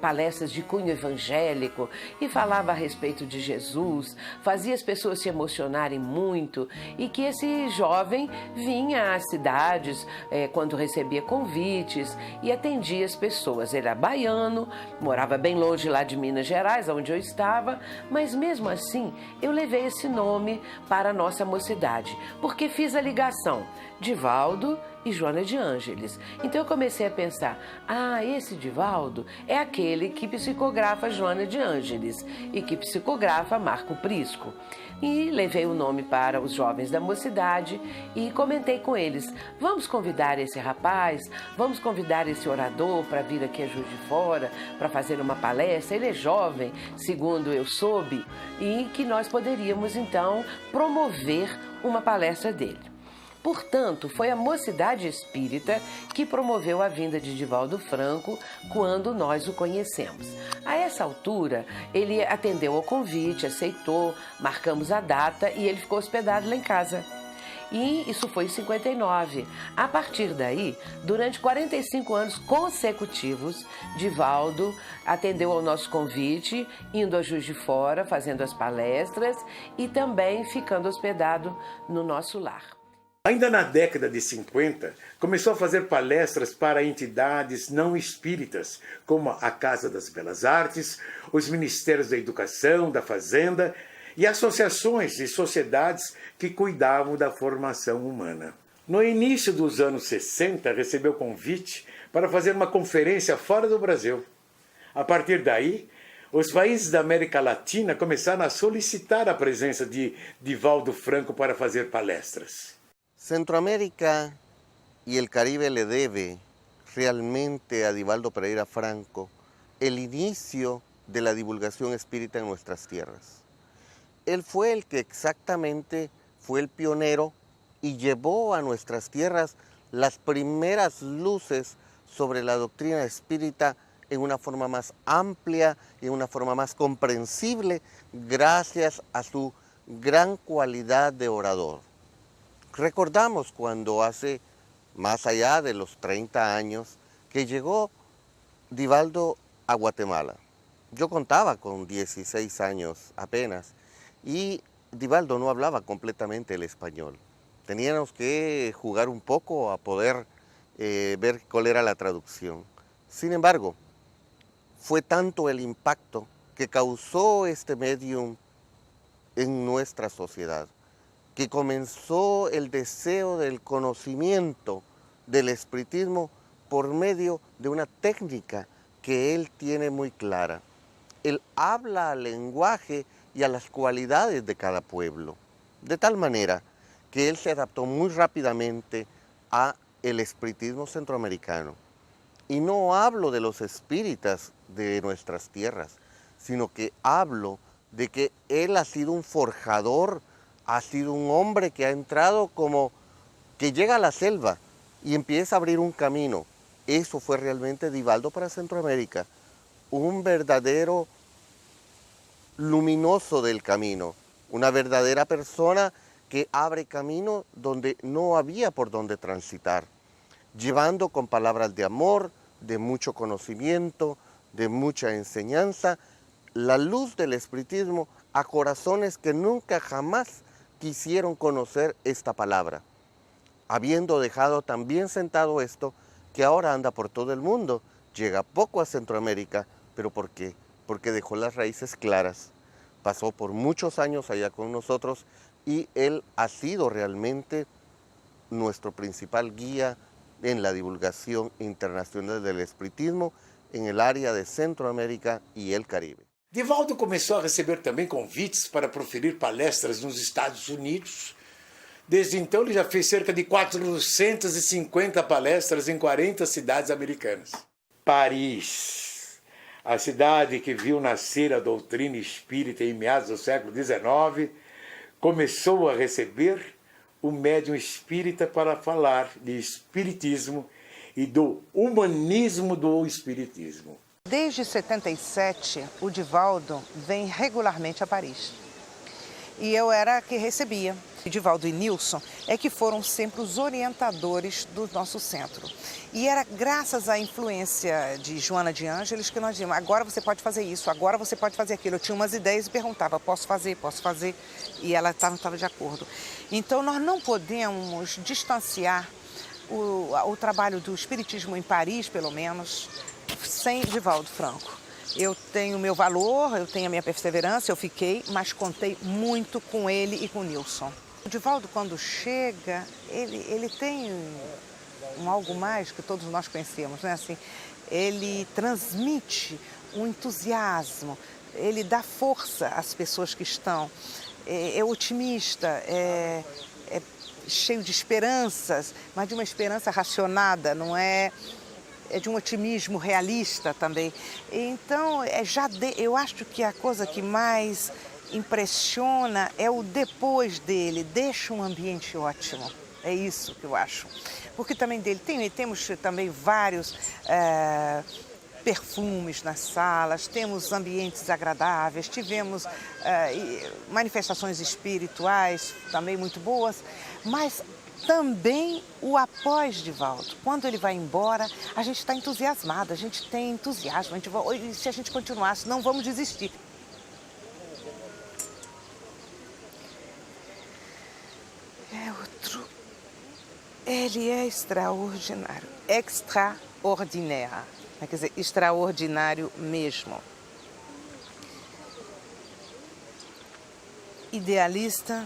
palestras de cunho evangélico, e falava a respeito de Jesus, fazia as pessoas se emocionarem muito, e que esse jovem vinha às cidades quando recebia convites e atendia as pessoas. Ele era baiano, morava bem longe lá de Minas Gerais, onde eu estava, mas mesmo assim eu levei esse nome para a nossa mocidade, porque fiz a ligação Divaldo e Joana de Ângeles. Então eu comecei a pensar, esse Divaldo é aquele que psicografa Joana de Ângeles e que psicografa Marco Prisco. E levei o nome para os jovens da mocidade e comentei com eles, vamos convidar esse rapaz, vamos convidar esse orador para vir aqui a Juiz de Fora, para fazer uma palestra. Ele é jovem, segundo eu soube, e que nós poderíamos então promover uma palestra dele. Portanto, foi a Mocidade Espírita que promoveu a vinda de Divaldo Franco quando nós o conhecemos. A essa altura, ele atendeu ao convite, aceitou, marcamos a data e ele ficou hospedado lá em casa. E isso foi em 59. A partir daí, durante 45 anos consecutivos, Divaldo atendeu ao nosso convite, indo a Juiz de Fora, fazendo as palestras e também ficando hospedado no nosso lar. Ainda na década de 50, começou a fazer palestras para entidades não espíritas, como a Casa das Belas Artes, os Ministérios da Educação, da Fazenda e associações e sociedades que cuidavam da formação humana. No início dos anos 60, recebeu convite para fazer uma conferência fora do Brasil. A partir daí, os países da América Latina começaram a solicitar a presença de Divaldo Franco para fazer palestras. Centroamérica y el Caribe le debe realmente a Divaldo Pereira Franco el inicio de la divulgación espírita en nuestras tierras. Él fue el que exactamente fue el pionero y llevó a nuestras tierras las primeras luces sobre la doctrina espírita en una forma más amplia y en una forma más comprensible gracias a su gran cualidad de orador. Recordamos cuando hace más allá de los 30 años que llegó Divaldo a Guatemala. Yo contaba con 16 años apenas y Divaldo no hablaba completamente el español. Teníamos que jugar un poco a poder ver cuál era la traducción. Sin embargo, fue tanto el impacto que causó este medium en nuestra sociedad, que comenzó el deseo del conocimiento del espiritismo por medio de una técnica que él tiene muy clara. Él habla al lenguaje y a las cualidades de cada pueblo, de tal manera que él se adaptó muy rápidamente a el espiritismo centroamericano. Y no hablo de los espíritas de nuestras tierras, sino que hablo de que él ha sido un forjador, ha sido un hombre que ha entrado como que llega a la selva y empieza a abrir un camino. Eso fue realmente Divaldo para Centroamérica, un verdadero luminoso del camino, una verdadera persona que abre camino donde no había por dónde transitar, llevando con palabras de amor, de mucho conocimiento, de mucha enseñanza, la luz del espiritismo a corazones que nunca jamás quisieron conocer esta palabra, habiendo dejado tan bien sentado esto que ahora anda por todo el mundo, llega poco a Centroamérica, pero ¿por qué? Porque dejó las raíces claras, pasó por muchos años allá con nosotros y él ha sido realmente nuestro principal guía en la divulgación internacional del espiritismo en el área de Centroamérica y el Caribe. Divaldo começou a receber também convites para proferir palestras nos Estados Unidos. Desde então, ele já fez cerca de 450 palestras em 40 cidades americanas. Paris, a cidade que viu nascer a doutrina espírita em meados do século XIX, começou a receber o médium espírita para falar de espiritismo e do humanismo do espiritismo. Desde 77, o Divaldo vem regularmente a Paris. E eu era a que recebia. Divaldo e Nilson é que foram sempre os orientadores do nosso centro. E era graças à influência de Joana de Ângeles que nós dizíamos, agora você pode fazer isso, agora você pode fazer aquilo. Eu tinha umas ideias e perguntava, posso fazer? E ela não estava de acordo. Então nós não podemos distanciar o trabalho do espiritismo em Paris, pelo menos, sem Divaldo Franco. Eu tenho o meu valor, eu tenho a minha perseverança, eu fiquei, mas contei muito com ele e com o Nilson. O Divaldo, quando chega, ele tem um algo mais que todos nós conhecemos, né? Assim, ele transmite um entusiasmo, ele dá força às pessoas que estão, é otimista, é cheio de esperanças, mas de uma esperança racionada, não é de um otimismo realista também. Então, eu acho que a coisa que mais impressiona é o depois dele, deixa um ambiente ótimo. É isso que eu acho. Porque também temos também vários perfumes nas salas, temos ambientes agradáveis, tivemos manifestações espirituais também muito boas, mas também o após Divaldo. Quando ele vai embora, a gente está entusiasmado, a gente tem entusiasmo, se a gente continuasse, não vamos desistir. Ele é extraordinário, extraordinário, quer dizer, extraordinário mesmo. Idealista,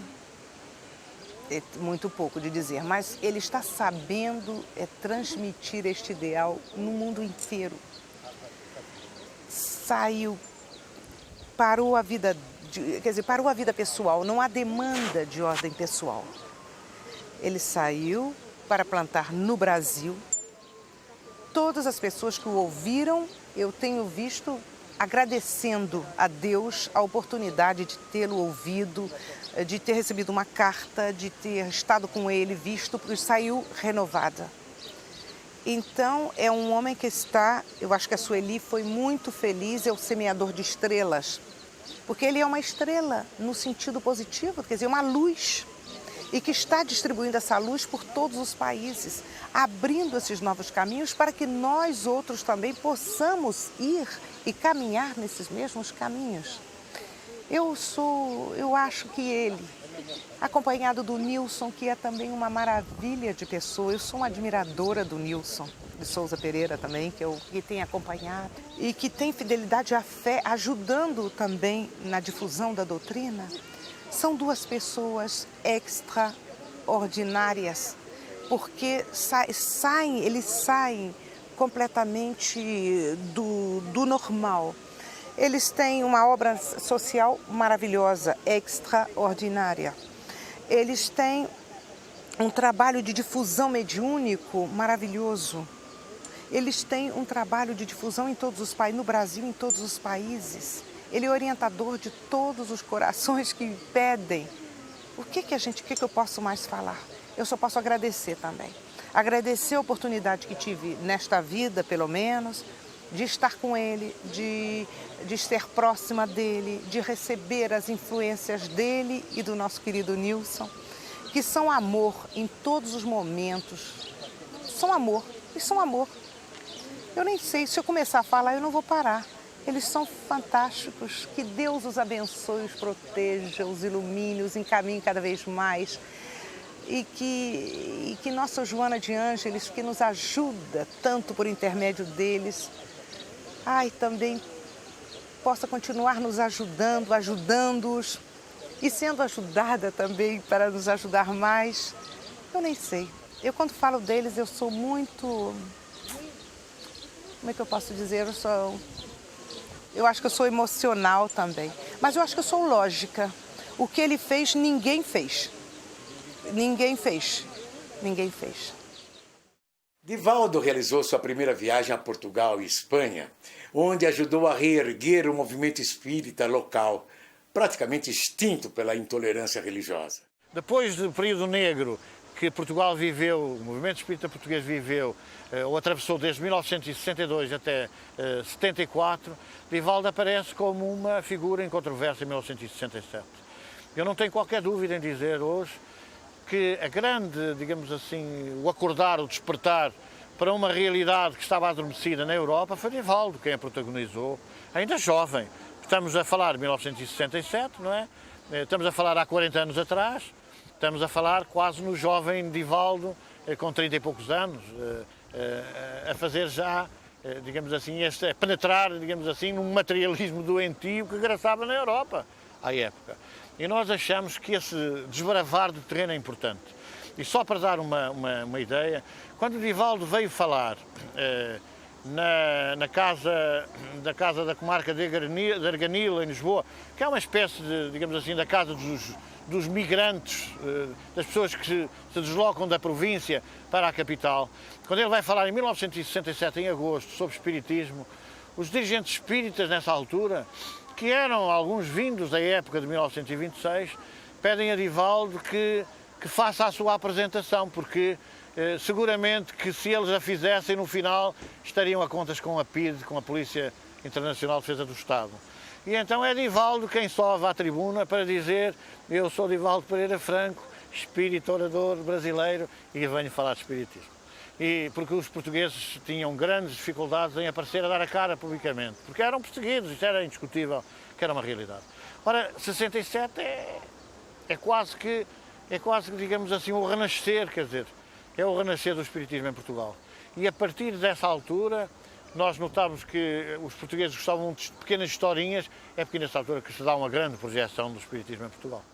é muito pouco de dizer, mas ele está sabendo transmitir este ideal no mundo inteiro. Parou a vida, parou a vida pessoal, não há demanda de ordem pessoal. Ele saiu para plantar no Brasil. Todas as pessoas que o ouviram, eu tenho visto agradecendo a Deus a oportunidade de tê-lo ouvido, de ter recebido uma carta, de ter estado com ele, visto, porque saiu renovada. Então, é um homem que eu acho que a Sueli foi muito feliz, é o semeador de estrelas, porque ele é uma estrela no sentido positivo, quer dizer, uma luz, e que está distribuindo essa luz por todos os países, abrindo esses novos caminhos para que nós outros também possamos ir e caminhar nesses mesmos caminhos. Eu acho que ele, acompanhado do Nilson, que é também uma maravilha de pessoa, eu sou uma admiradora do Nilson de Souza Pereira também, que tem acompanhado e que tem fidelidade à fé, ajudando também na difusão da doutrina. São duas pessoas extraordinárias, porque eles saem completamente do normal. Eles têm uma obra social maravilhosa, extraordinária. Eles têm um trabalho de difusão mediúnico maravilhoso. Eles têm um trabalho de difusão em todos os países, no Brasil, em todos os países. Ele é orientador de todos os corações que pedem. O que eu posso mais falar? Eu só posso agradecer também. Agradecer a oportunidade que tive nesta vida, pelo menos, de estar com ele, de ser próxima dele, de receber as influências dele e do nosso querido Nilson, que são amor em todos os momentos. São amor, e são amor. Eu nem sei, se eu começar a falar, eu não vou parar. Eles são fantásticos, que Deus os abençoe, os proteja, os ilumine, os encaminhe cada vez mais. E que nossa Joana de Ângeles, que nos ajuda tanto por intermédio deles, também possa continuar nos ajudando, ajudando-os e sendo ajudada também para nos ajudar mais. Eu nem sei. Eu, quando falo deles, eu sou muito... Como é que eu posso dizer? Eu acho que eu sou emocional também. Mas eu acho que eu sou lógica. O que ele fez, ninguém fez. Ninguém fez. Ninguém fez. Divaldo realizou sua primeira viagem a Portugal e Espanha, onde ajudou a reerguer o movimento espírita local, praticamente extinto pela intolerância religiosa. Depois do período negro que Portugal viveu, o movimento espírita português viveu, ou atravessou desde 1962 até 74, Divaldo aparece como uma figura em controvérsia em 1967. Eu não tenho qualquer dúvida em dizer hoje que a grande, digamos assim, o acordar, o despertar para uma realidade que estava adormecida na Europa foi Divaldo quem a protagonizou, ainda jovem. Estamos a falar de 1967, não é? Estamos a falar há 40 anos atrás, estamos a falar quase no jovem Divaldo, com 30 e poucos anos, a fazer já, digamos assim, a penetrar, digamos assim, num materialismo doentio que graçava na Europa à época. E nós achamos que esse desbravar de terreno é importante. E só para dar uma ideia, quando Divaldo veio falar na casa da comarca de Arganil, em Lisboa, que é uma espécie de, digamos assim, da casa dos migrantes, das pessoas que se deslocam da província para a capital. Quando ele vai falar em 1967, em agosto, sobre espiritismo, os dirigentes espíritas nessa altura, que eram alguns vindos da época de 1926, pedem a Divaldo que que faça a sua apresentação, porque seguramente que se eles a fizessem, no final estariam a contas com a PIDE, com a Polícia Internacional de Defesa do Estado. E então é Divaldo quem sobe à tribuna para dizer: eu sou Divaldo Pereira Franco, espírito orador brasileiro, e venho falar de espiritismo. E porque os portugueses tinham grandes dificuldades em aparecer a dar a cara publicamente, porque eram perseguidos, isso era indiscutível, que era uma realidade. Ora, 67 é quase que, digamos assim, o renascer, quer dizer, é o renascer do espiritismo em Portugal. E a partir dessa altura, nós notamos que os portugueses gostavam de pequenas historinhas, é porque nessa altura que se dá uma grande projeção do espiritismo em Portugal.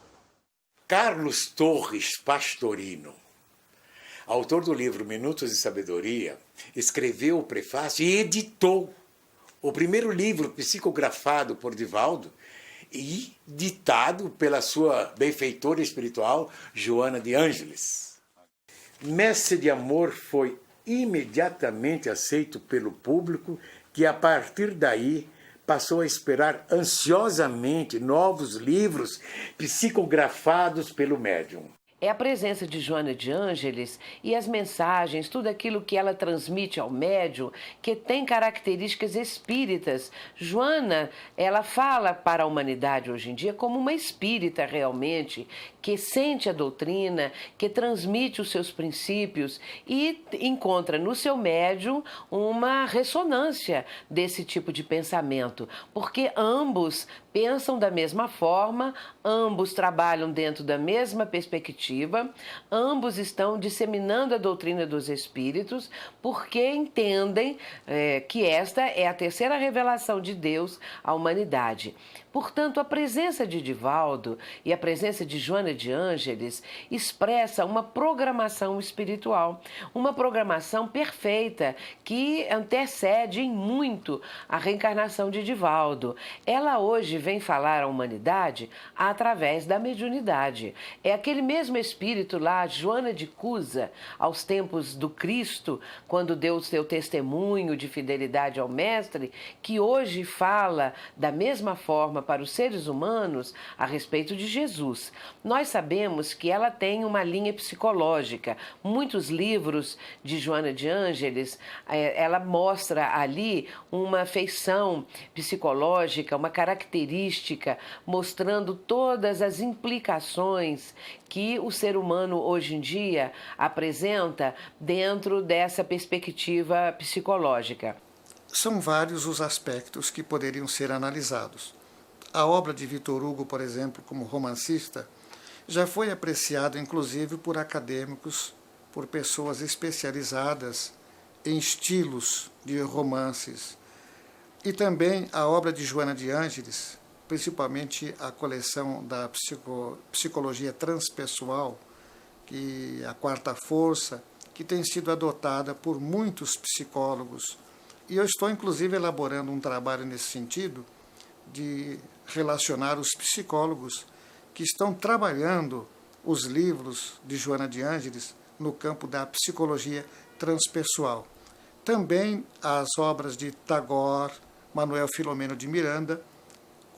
Carlos Torres Pastorino, autor do livro Minutos de Sabedoria, escreveu o prefácio e editou o primeiro livro psicografado por Divaldo e ditado pela sua benfeitora espiritual, Joana de Ângeles. Mestre de Amor foi imediatamente aceito pelo público, que a partir daí passou a esperar ansiosamente novos livros psicografados pelo médium. É a presença de Joana de Ângeles e as mensagens, tudo aquilo que ela transmite ao médium, que tem características espíritas. Joana, ela fala para a humanidade hoje em dia como uma espírita realmente, que sente a doutrina, que transmite os seus princípios e encontra no seu médium uma ressonância desse tipo de pensamento, porque ambos pensam da mesma forma, ambos trabalham dentro da mesma perspectiva, ambos estão disseminando a doutrina dos espíritos, porque entendem que esta é a terceira revelação de Deus à humanidade. Portanto, a presença de Divaldo e a presença de Joana de Ângeles expressa uma programação espiritual, uma programação perfeita que antecede em muito a reencarnação de Divaldo. Ela hoje vem falar à humanidade através da mediunidade. É aquele mesmo espírito lá, Joana de Cusa, aos tempos do Cristo, quando deu o seu testemunho de fidelidade ao Mestre, que hoje fala da mesma forma para os seres humanos a respeito de Jesus. Nós sabemos que ela tem uma linha psicológica. Muitos livros de Joana de Ângeles, ela mostra ali uma feição psicológica, uma característica, mostrando todas as implicações que o ser humano hoje em dia apresenta dentro dessa perspectiva psicológica. São vários os aspectos que poderiam ser analisados. A obra de Victor Hugo, por exemplo, como romancista, já foi apreciada inclusive por acadêmicos, por pessoas especializadas em estilos de romances. E também a obra de Joana de Ângeles, principalmente a coleção da psicologia transpessoal, que é a quarta força, que tem sido adotada por muitos psicólogos. E eu estou, inclusive, elaborando um trabalho nesse sentido, de relacionar os psicólogos que estão trabalhando os livros de Joana de Ângeles no campo da psicologia transpessoal. Também as obras de Tagore, Manuel Filomeno de Miranda,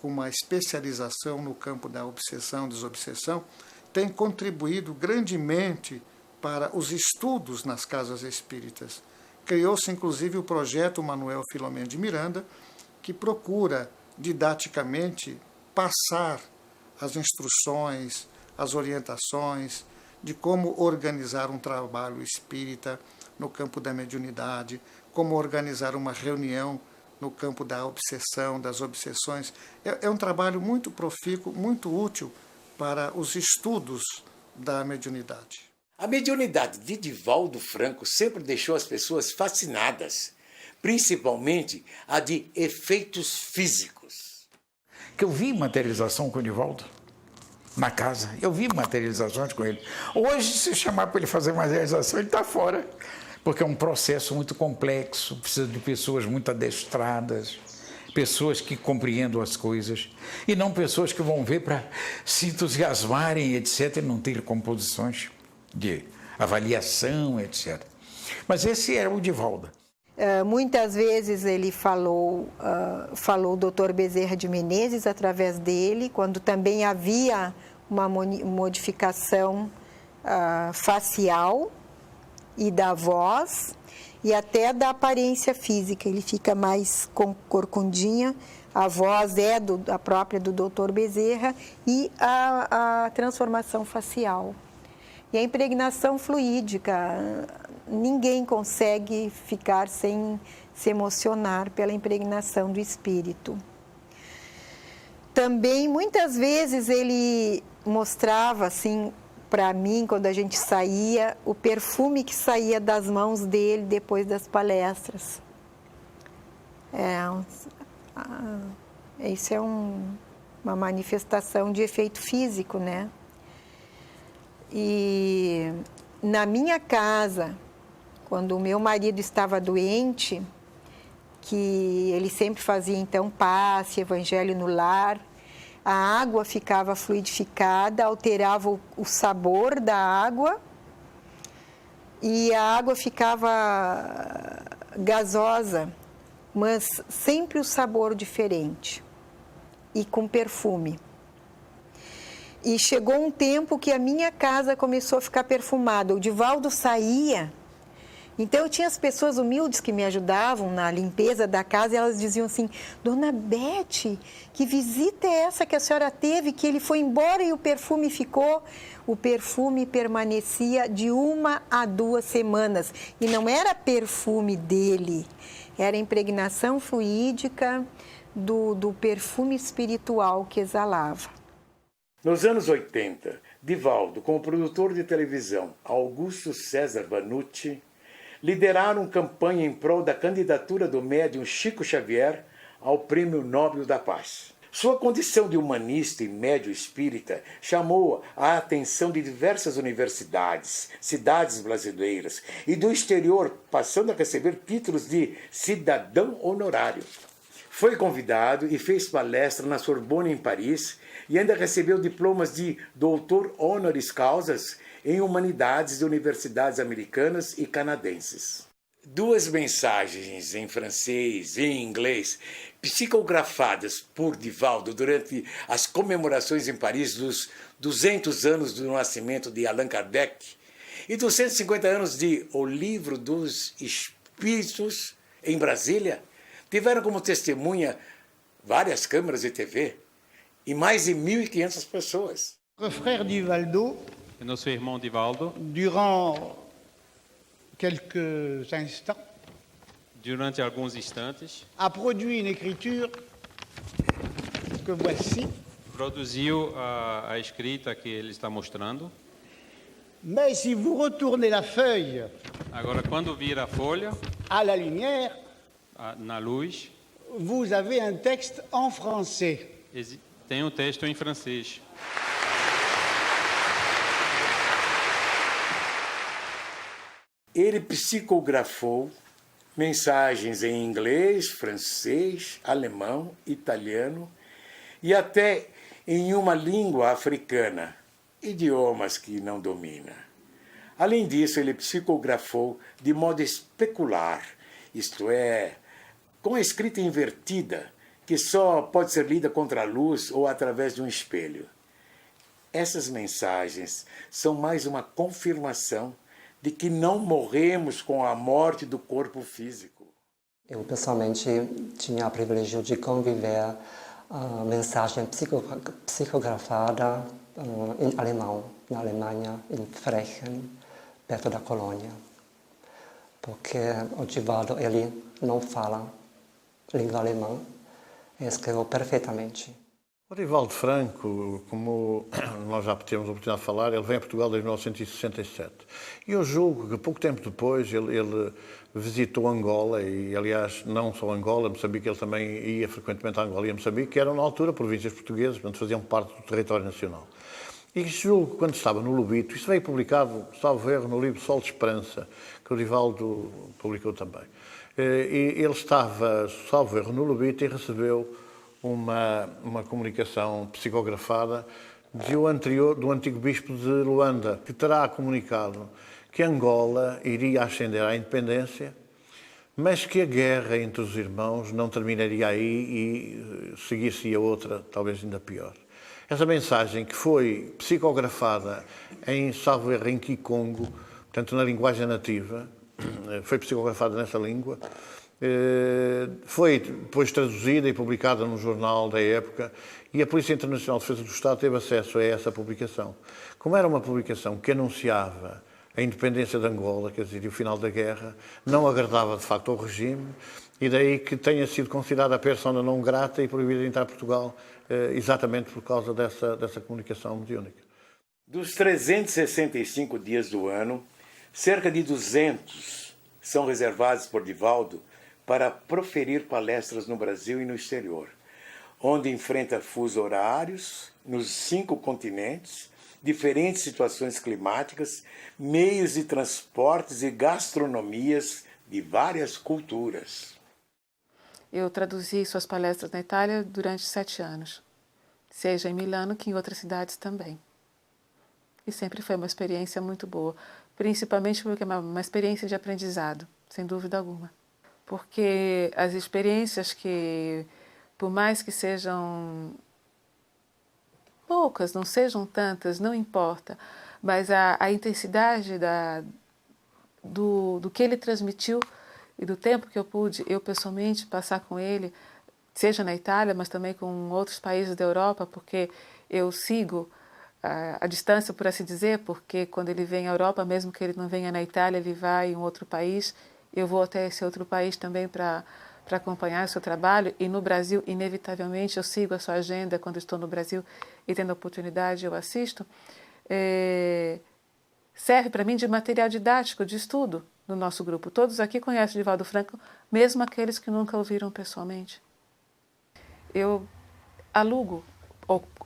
com uma especialização no campo da obsessão e desobsessão, têm contribuído grandemente para os estudos nas casas espíritas. Criou-se, inclusive, o projeto Manuel Filomeno de Miranda, que procura didaticamente passar as instruções, as orientações de como organizar um trabalho espírita no campo da mediunidade, como organizar uma reunião no campo da obsessão, das obsessões. É um trabalho muito profícuo, muito útil para os estudos da mediunidade. A mediunidade de Divaldo Franco sempre deixou as pessoas fascinadas, principalmente a de efeitos físicos. Que eu vi materialização com o Divaldo na casa, eu vi materializações com ele. Hoje, se chamar para ele fazer materialização, ele está fora, porque é um processo muito complexo, precisa de pessoas muito adestradas, pessoas que compreendam as coisas, e não pessoas que vão ver para se entusiasmarem, etc., e não ter composições de avaliação, etc. Mas esse era o Divaldo. Muitas vezes ele falou o Dr. Bezerra de Menezes através dele, quando também havia uma modificação facial e da voz e até da aparência física. Ele fica mais corcundinha, a voz é a própria do Dr. Bezerra e a transformação facial. E a impregnação fluídica, ninguém consegue ficar sem se emocionar pela impregnação do espírito. Também, muitas vezes, ele mostrava, assim, para mim, quando a gente saía, o perfume que saía das mãos dele depois das palestras. Isso é uma manifestação de efeito físico, né? E na minha casa, quando o meu marido estava doente, que ele sempre fazia então passe, evangelho no lar, a água ficava fluidificada, alterava o sabor da água e a água ficava gasosa, mas sempre o sabor diferente e com perfume. E chegou um tempo que a minha casa começou a ficar perfumada. O Divaldo saía, então eu tinha as pessoas humildes que me ajudavam na limpeza da casa e elas diziam assim: Dona Bete, que visita é essa que a senhora teve, que ele foi embora e o perfume ficou? O perfume permanecia de 1 a 2 semanas e não era perfume dele, era impregnação fluídica do perfume espiritual que exalava. Nos anos 80, Divaldo, com o produtor de televisão Augusto César Vanucci, lideraram campanha em prol da candidatura do médium Chico Xavier ao Prêmio Nobel da Paz. Sua condição de humanista e médium espírita chamou a atenção de diversas universidades, cidades brasileiras e do exterior, passando a receber títulos de cidadão honorário. Foi convidado e fez palestra na Sorbonne, em Paris, e ainda recebeu diplomas de doutor honoris causas em humanidades de universidades americanas e canadenses. 2 mensagens em francês e em inglês, psicografadas por Divaldo durante as comemorações em Paris dos 200 anos do nascimento de Allan Kardec e dos 150 anos de O Livro dos Espíritos, em Brasília, tiveram como testemunha várias câmeras de TV e mais de 1.500 pessoas. Notre frère Divaldo, nosso irmão Divaldo, durant quelques instants, durante alguns instantes, a produit une écriture que voici. Produziu a escrita que ele está mostrando. Mais si vous retournez la feuille, agora quando vira a folha, à la lumière, na luz, vous avez un texte en français. Tem um texto em francês. Ele psicografou mensagens em inglês, francês, alemão, italiano e até em uma língua africana, idiomas que não domina. Além disso, ele psicografou de modo especular, isto é, com a escrita invertida, que só pode ser lida contra a luz ou através de um espelho. Essas mensagens são mais uma confirmação de que não morremos com a morte do corpo físico. Eu, pessoalmente, tinha o privilégio de conviver a mensagem psicografada em alemão, na Alemanha, em Frechen, perto da Colônia. Porque o Divaldo, ele não fala língua alemã, escreveu perfeitamente. O Divaldo Franco, como nós já temos a oportunidade de falar, ele vem a Portugal desde 1967. E eu julgo que pouco tempo depois ele visitou Angola, e aliás não só Angola, Moçambique, ele também ia frequentemente a Angola e a Moçambique, que eram na altura províncias portuguesas, portanto faziam parte do território nacional. E julgo que quando estava no Lubito, isso veio publicado, salvo erro, no livro Sol de Esperança, que o Divaldo publicou também. E ele estava, salvo erro, no Lubito e recebeu uma comunicação psicografada do antigo bispo de Luanda, que terá comunicado que Angola iria ascender à independência, mas que a guerra entre os irmãos não terminaria aí e seguir-se a outra, talvez ainda pior. Essa mensagem que foi psicografada em, salvo erro, em Kikongo, portanto na linguagem nativa, foi psicografada nessa língua, foi depois traduzida e publicada num jornal da época, e a Polícia Internacional de Defesa do Estado teve acesso a essa publicação. Como era uma publicação que anunciava a independência de Angola, quer dizer, e o final da guerra, não agradava de facto ao regime, e daí que tenha sido considerada a persona não grata e proibida de entrar a Portugal, exatamente por causa dessa comunicação mediúnica. Dos 365 dias do ano, cerca de 200 são reservados por Divaldo para proferir palestras no Brasil e no exterior, onde enfrenta fusos horários nos 5 continentes, diferentes situações climáticas, meios de transportes e gastronomias de várias culturas. Eu traduzi suas palestras na Itália durante 7 anos, seja em Milano que em outras cidades também. E sempre foi uma experiência muito boa, principalmente porque é uma experiência de aprendizado, sem dúvida alguma. Porque as experiências que, por mais que sejam poucas, não sejam tantas, não importa, mas a intensidade do que ele transmitiu e do tempo que eu pude, eu pessoalmente, passar com ele, seja na Itália, mas também com outros países da Europa, porque eu sigo a distância, por assim dizer, porque quando ele vem à Europa, mesmo que ele não venha na Itália, ele vai em um outro país, eu vou até esse outro país também para acompanhar o seu trabalho, e no Brasil, inevitavelmente, eu sigo a sua agenda quando estou no Brasil e tendo a oportunidade eu assisto, serve para mim de material didático, de estudo no nosso grupo. Todos aqui conhecem Divaldo Franco, mesmo aqueles que nunca o viram pessoalmente. Eu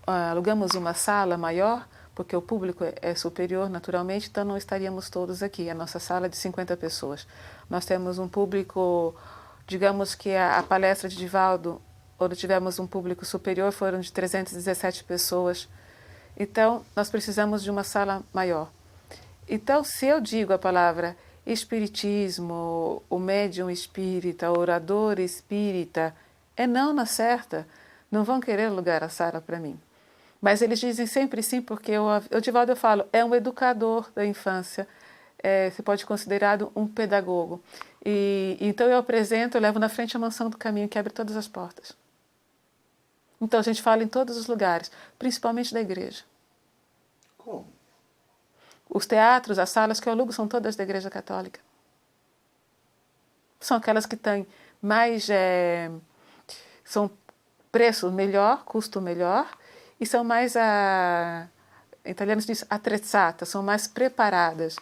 alugamos uma sala maior, porque o público é superior naturalmente, então não estaríamos todos aqui. A nossa sala é de 50 pessoas. Nós temos um público, digamos que a palestra de Divaldo, onde tivemos um público superior, foram de 317 pessoas. Então, nós precisamos de uma sala maior. Então, se eu digo a palavra espiritismo, o médium espírita, o orador espírita, é não na certa. Não vão querer alugar a sala para mim. Mas eles dizem sempre sim, porque o Divaldo, eu falo, é um educador da infância, se pode considerado um pedagogo. E então eu apresento, eu levo na frente a mansão do caminho, que abre todas as portas. Então a gente fala em todos os lugares, principalmente da igreja. Como? Os teatros, as salas que eu alugo são todas da Igreja Católica. São aquelas que têm mais... são preço melhor, custo melhor, e são mais, em italiano se diz attrezzate, são mais preparadas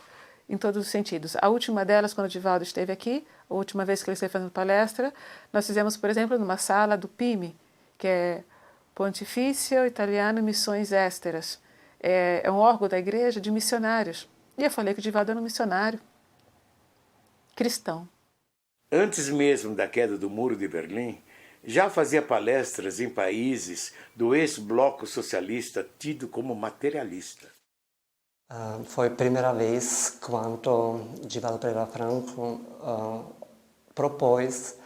em todos os sentidos. A última delas, quando o Divaldo esteve aqui, a última vez que ele esteve fazendo palestra, nós fizemos, por exemplo, numa sala do PIMI, que é Pontifício Italiano Missões Esteras. É um órgão da igreja de missionários. E eu falei que o Divaldo era um missionário cristão. Antes mesmo da queda do Muro de Berlim, já fazia palestras em países do ex-bloco socialista tido como materialista. Foi a primeira vez quando Divaldo Pereira Franco propôs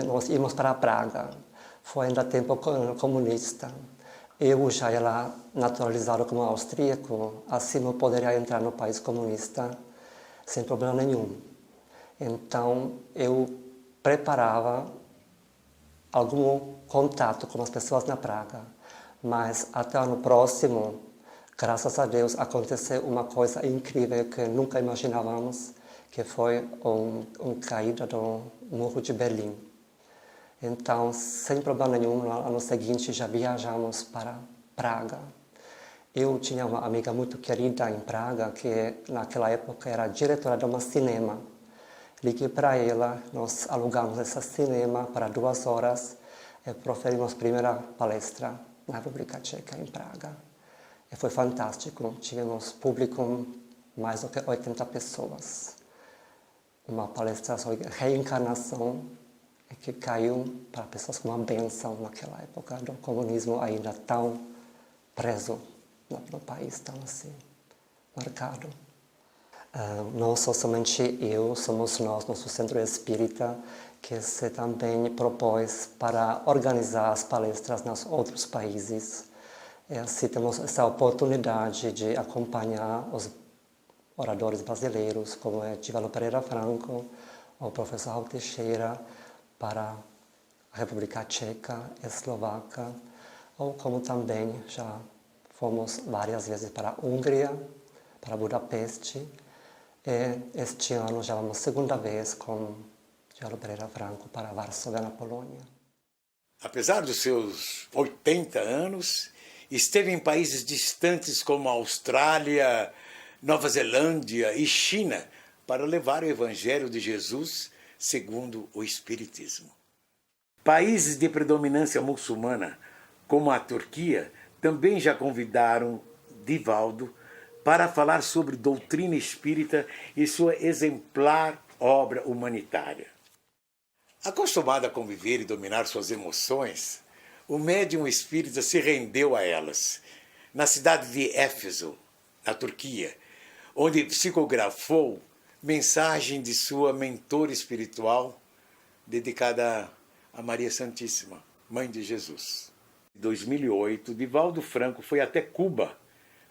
nós irmos para Praga. Foi ainda tempo comunista. Eu já era naturalizado como austríaco, assim eu poderia entrar no país comunista sem problema nenhum. Então, eu preparava algum contato com as pessoas na Praga, mas até o ano próximo, graças a Deus, aconteceu uma coisa incrível que nunca imaginávamos, que foi uma caída do Muro de Berlim. Então, sem problema nenhum, no ano seguinte já viajamos para Praga. Eu tinha uma amiga muito querida em Praga, que naquela época era diretora de um cinema. Liguei para ela, nós alugamos esse cinema para 2 horas e proferimos a primeira palestra na República Tcheca, em Praga. E foi fantástico, tivemos público mais do que 80 pessoas. Uma palestra sobre reencarnação que caiu para pessoas com uma bênção naquela época do comunismo ainda tão preso no país, tão assim, marcado. Não sou somente eu, somos nós, nosso centro espírita, que se também propôs para organizar as palestras nos outros países. se temos essa oportunidade de acompanhar os oradores brasileiros, como é Divaldo Pereira Franco, o professor Raul Teixeira, para a República Tcheca, Eslováquia, ou como também já fomos várias vezes para a Hungria, para Budapeste, e este ano já vamos segunda vez com Divaldo Pereira Franco para Varsóvia, na Polônia. Apesar dos seus 80 anos, esteve em países distantes como Austrália, Nova Zelândia e China para levar o Evangelho de Jesus segundo o Espiritismo. Países de predominância muçulmana, como a Turquia, também já convidaram Divaldo para falar sobre doutrina espírita e sua exemplar obra humanitária. Acostumado a conviver e dominar suas emoções, o médium espírita se rendeu a elas, na cidade de Éfeso, na Turquia, onde psicografou mensagem de sua mentora espiritual dedicada a Maria Santíssima, Mãe de Jesus. Em 2008, Divaldo Franco foi até Cuba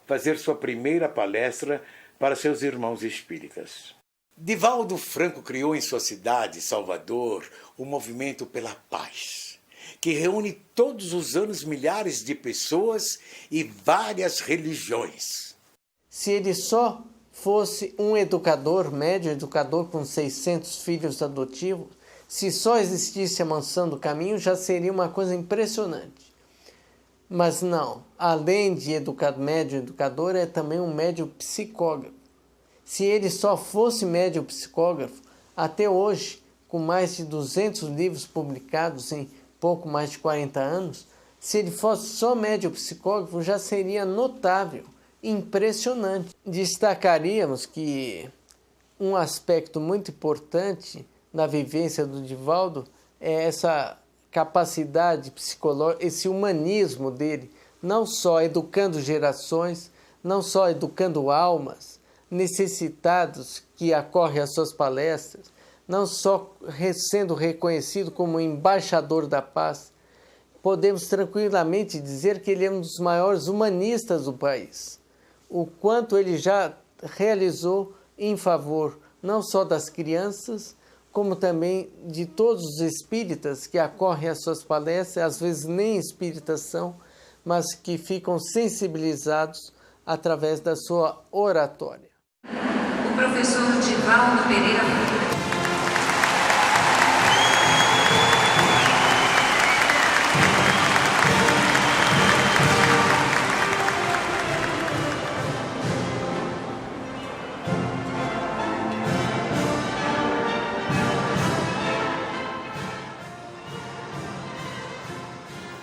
fazer sua primeira palestra para seus irmãos espíritas. Divaldo Franco criou em sua cidade, Salvador, o Movimento pela Paz, que reúne todos os anos milhares de pessoas e várias religiões. Se ele só fosse um educador, médio educador com 600 filhos adotivos, se só existisse a Mansão do Caminho, já seria uma coisa impressionante. Mas não, além de médio educador, é também um médio psicógrafo. Se ele só fosse médio psicógrafo, até hoje, com mais de 200 livros publicados em pouco mais de 40 anos, se ele fosse só médio psicógrafo, já seria notável, impressionante. Destacaríamos que um aspecto muito importante na vivência do Divaldo é essa capacidade psicológica, esse humanismo dele, não só educando gerações, não só educando almas necessitados que acorrem às suas palestras, não só sendo reconhecido como embaixador da paz, podemos tranquilamente dizer que ele é um dos maiores humanistas do país. O quanto ele já realizou em favor não só das crianças, como também de todos os espíritas que acorrem às suas palestras, às vezes nem espíritas são, mas que ficam sensibilizados através da sua oratória. O professor Divaldo Pereira Franco.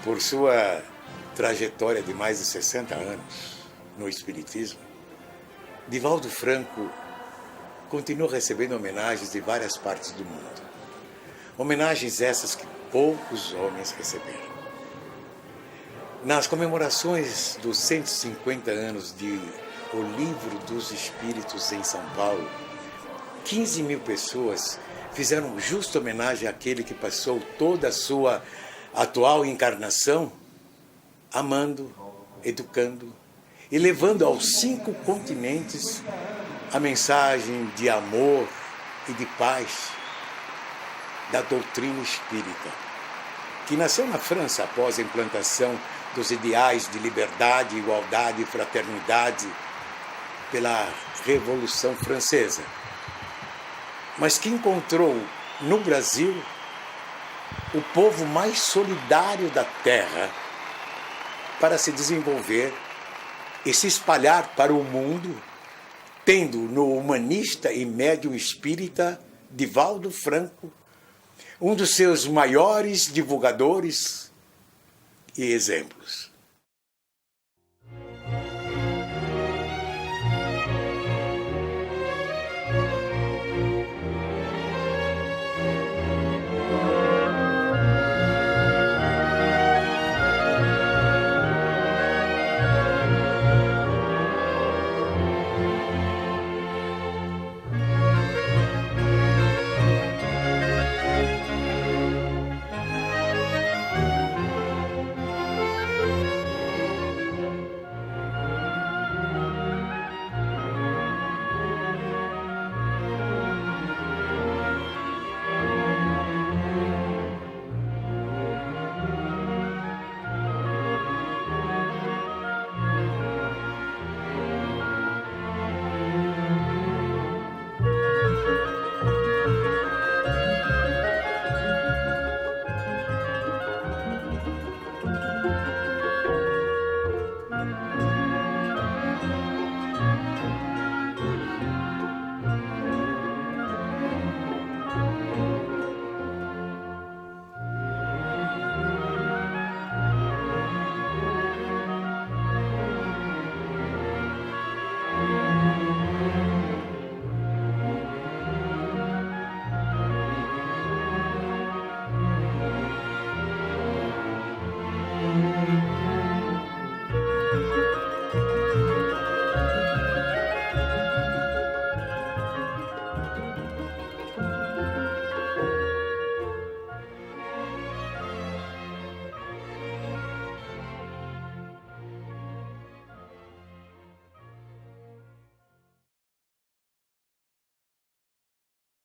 Por sua trajetória de mais de 60 anos no Espiritismo, Divaldo Franco continua recebendo homenagens de várias partes do mundo. Homenagens essas que poucos homens receberam. Nas comemorações dos 150 anos de O Livro dos Espíritos em São Paulo, 15 mil pessoas fizeram justa homenagem àquele que passou toda a sua atual encarnação amando, educando e levando aos 5 continentes a mensagem de amor e de paz da doutrina espírita, que nasceu na França após a implantação dos ideais de liberdade, igualdade e fraternidade pela Revolução Francesa, mas que encontrou no Brasil o povo mais solidário da Terra para se desenvolver e se espalhar para o mundo, tendo no humanista e médium espírita Divaldo Franco um dos seus maiores divulgadores e exemplos.